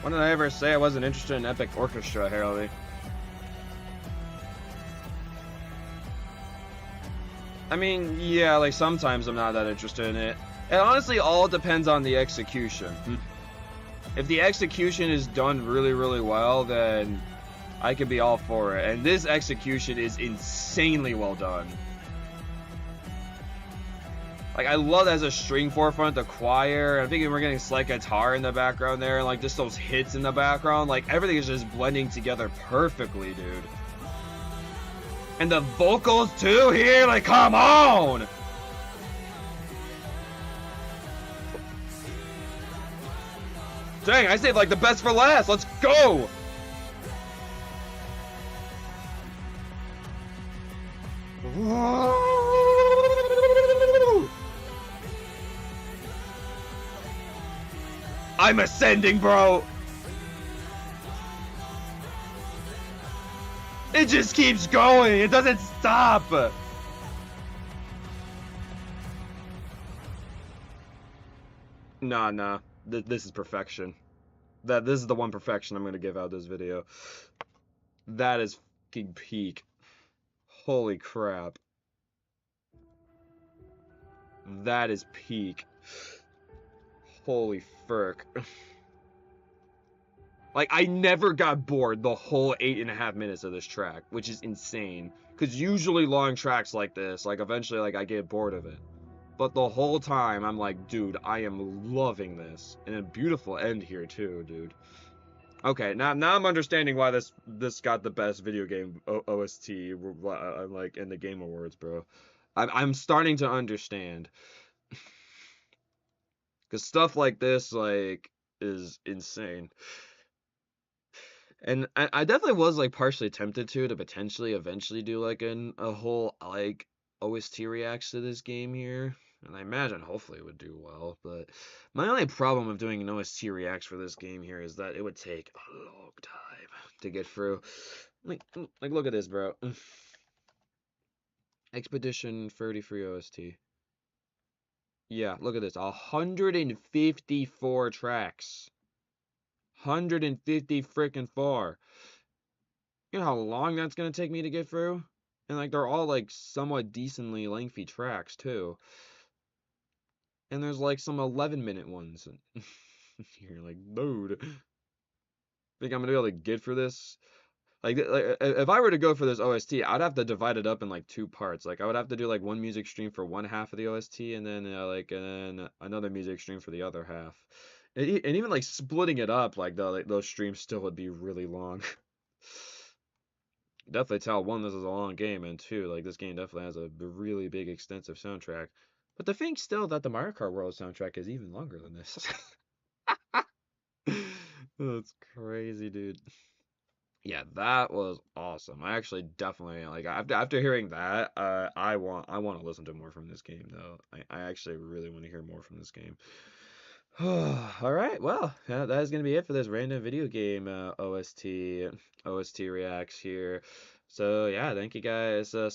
B: When did I ever say I wasn't interested in Epic Orchestra, Harold? I mean, yeah, like, sometimes I'm not that interested in it. It honestly all depends on the execution. If the execution is done really, really well, then I could be all for it. And this execution is insanely well done. Like, I love that as a string forefront, the choir. I'm thinking we're getting slight guitar in the background there, and like just those hits in the background. Like, everything is just blending together perfectly, dude. And the vocals too here, like, come on! Dang, I saved like the best for last. Let's go! I'm ascending, bro. It just keeps going. It doesn't stop. Nah. This is perfection. This is the one perfection I'm gonna give out this video. That is fucking peak. Holy crap. That is peak. Holy frick. Like, I never got bored the whole 8.5 minutes of this track, which is insane. Because usually long tracks like this, like, eventually, like, I get bored of it. But the whole time, I'm like, dude, I am loving this. And a beautiful end here, too, dude. Okay, now I'm understanding why this got the best video game OST, like, in the Game Awards, bro. I'm starting to understand. Because stuff like this, like, is insane. And I definitely was, like, partially tempted to potentially eventually do, like, a whole, like, OST reacts to this game here. And I imagine hopefully it would do well. But my only problem with doing an OST reacts for this game here is that it would take a long time to get through. Like look at this, bro. Expedition 33 OST. Yeah, look at this. 154 tracks. 150 freaking 4. You know how long that's gonna take me to get through? And like they're all like somewhat decently lengthy tracks too. And there's like some 11-minute ones. You're like, dude. Think I'm gonna be able to get through this? Like, if I were to go for this OST, I'd have to divide it up in like 2 parts. Like, I would have to do like one music stream for one half of the OST, and then and then another music stream for the other half. And even like splitting it up, like those streams still would be really long. Definitely tell, one, this is a long game, and two, like this game definitely has a really big, extensive soundtrack. But the thing still that the Mario Kart World soundtrack is even longer than this. That's crazy, dude. Yeah, that was awesome. I actually definitely like after hearing that, I want to listen to more from this game though. I actually really want to hear more from this game. All right, well, yeah, that is gonna be it for this random video game OST reacts here. So yeah, thank you guys. So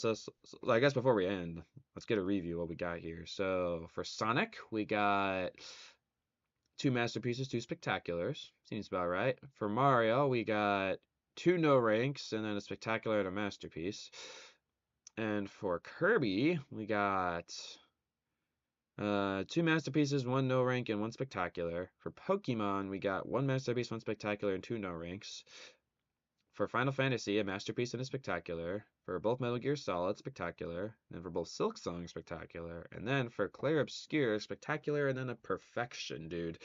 B: I guess before we end, let's get a review of what we got here. So for Sonic, we got 2 masterpieces, 2 spectaculars. Seems about right. For Mario, we got 2 no ranks and then a spectacular and a masterpiece. And for Kirby, we got 2 masterpieces, 1 no rank, and 1 spectacular. For Pokemon, we got 1 masterpiece, 1 spectacular, and 2 no ranks. For Final Fantasy, a masterpiece and a spectacular. For both Metal Gear Solid, spectacular. And for both Sliksong, spectacular. And then for Clair, Obscur, spectacular, and then a perfection, dude.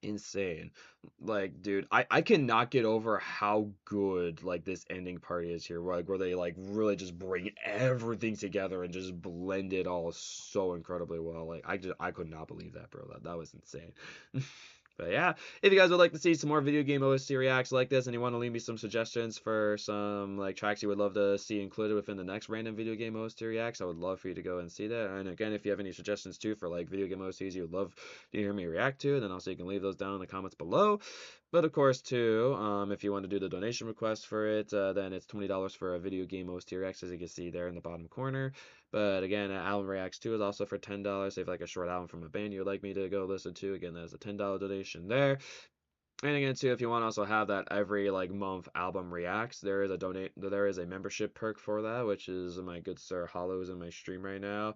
B: Insane. Like, dude, I cannot get over how good like this ending part is here, where they like really just bring everything together and just blend it all so incredibly well. Like, I could not believe that, bro. That was insane. But yeah, if you guys would like to see some more video game OST reacts like this, and you want to leave me some suggestions for some like tracks you would love to see included within the next random video game OST reacts, I would love for you to go and see that. And again, if you have any suggestions too for like video game OSTs you would love to hear me react to, then also you can leave those down in the comments below. But of course, too, if you want to do the donation request for it, then it's $20 for a video game OST reacts, as you can see there in the bottom corner. But again, album reacts too is also for $10. If like a short album from a band you'd like me to go listen to, again, that's a $10 donation there. And again, too, if you want to also have that every like month album reacts, there is a membership perk for that, which is my good sir Hollow's in my stream right now.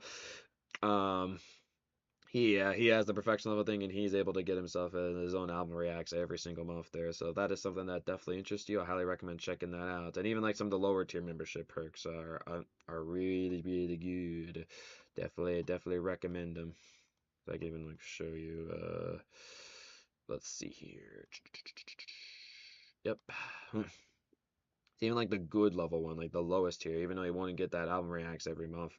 B: He has the perfection level thing, and he's able to get himself his own album reacts every single month there. So that is something that definitely interests you. I highly recommend checking that out. And even like some of the lower tier membership perks are really really good. Definitely recommend them. I can even like show you. Let's see here. Yep. Even like the good level one, like the lowest tier, even though you want to get that album reacts every month,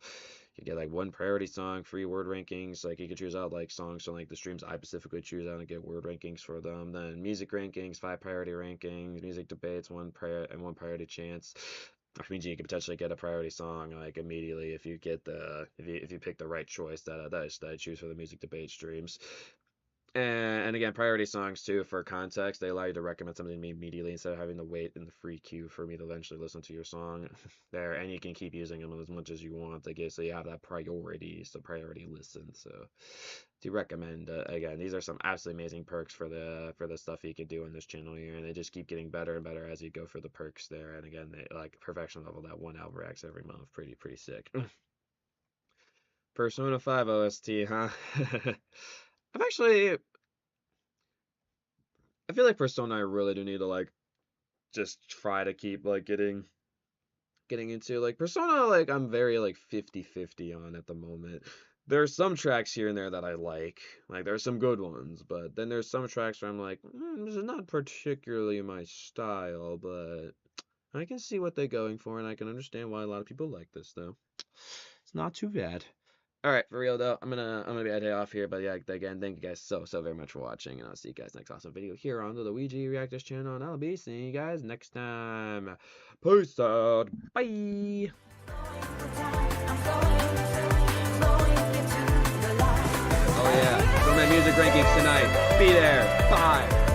B: you get like one priority song, free word rankings. Like you can choose out like songs from like the streams I specifically choose out and get word rankings for them. Then music rankings, 5 priority rankings, music debates, one priority chance. Which means you can potentially get a priority song like immediately if you get if you pick the right choice that I choose for the music debate streams. And again, priority songs too, for context, they allow you to recommend something to me immediately instead of having to wait in the free queue for me to eventually listen to your song there. And you can keep using them as much as you want, so you have that priority listen. So do recommend. Again, these are some absolutely amazing perks for the stuff you can do on this channel here, and they just keep getting better and better as you go for the perks there. And again, they like perfection level that one album reacts every month, pretty sick. Persona 5 OST, huh? I feel like Persona I really do need to like just try to keep like getting into like Persona, like I'm very like 50-50 on at the moment. There's some tracks here and there that I like there's some good ones, but then there's some tracks where I'm like, this is not particularly my style, but I can see what they're going for, and I can understand why a lot of people like this though. It's not too bad. All right, for real though, I'm gonna be heading off here, but yeah, again, thank you guys so very much for watching, and I'll see you guys next awesome video here on the Luigi Reactors channel, and I'll be seeing you guys next time. Peace out. Bye. Oh yeah, so my music rankings tonight. Be there. Bye.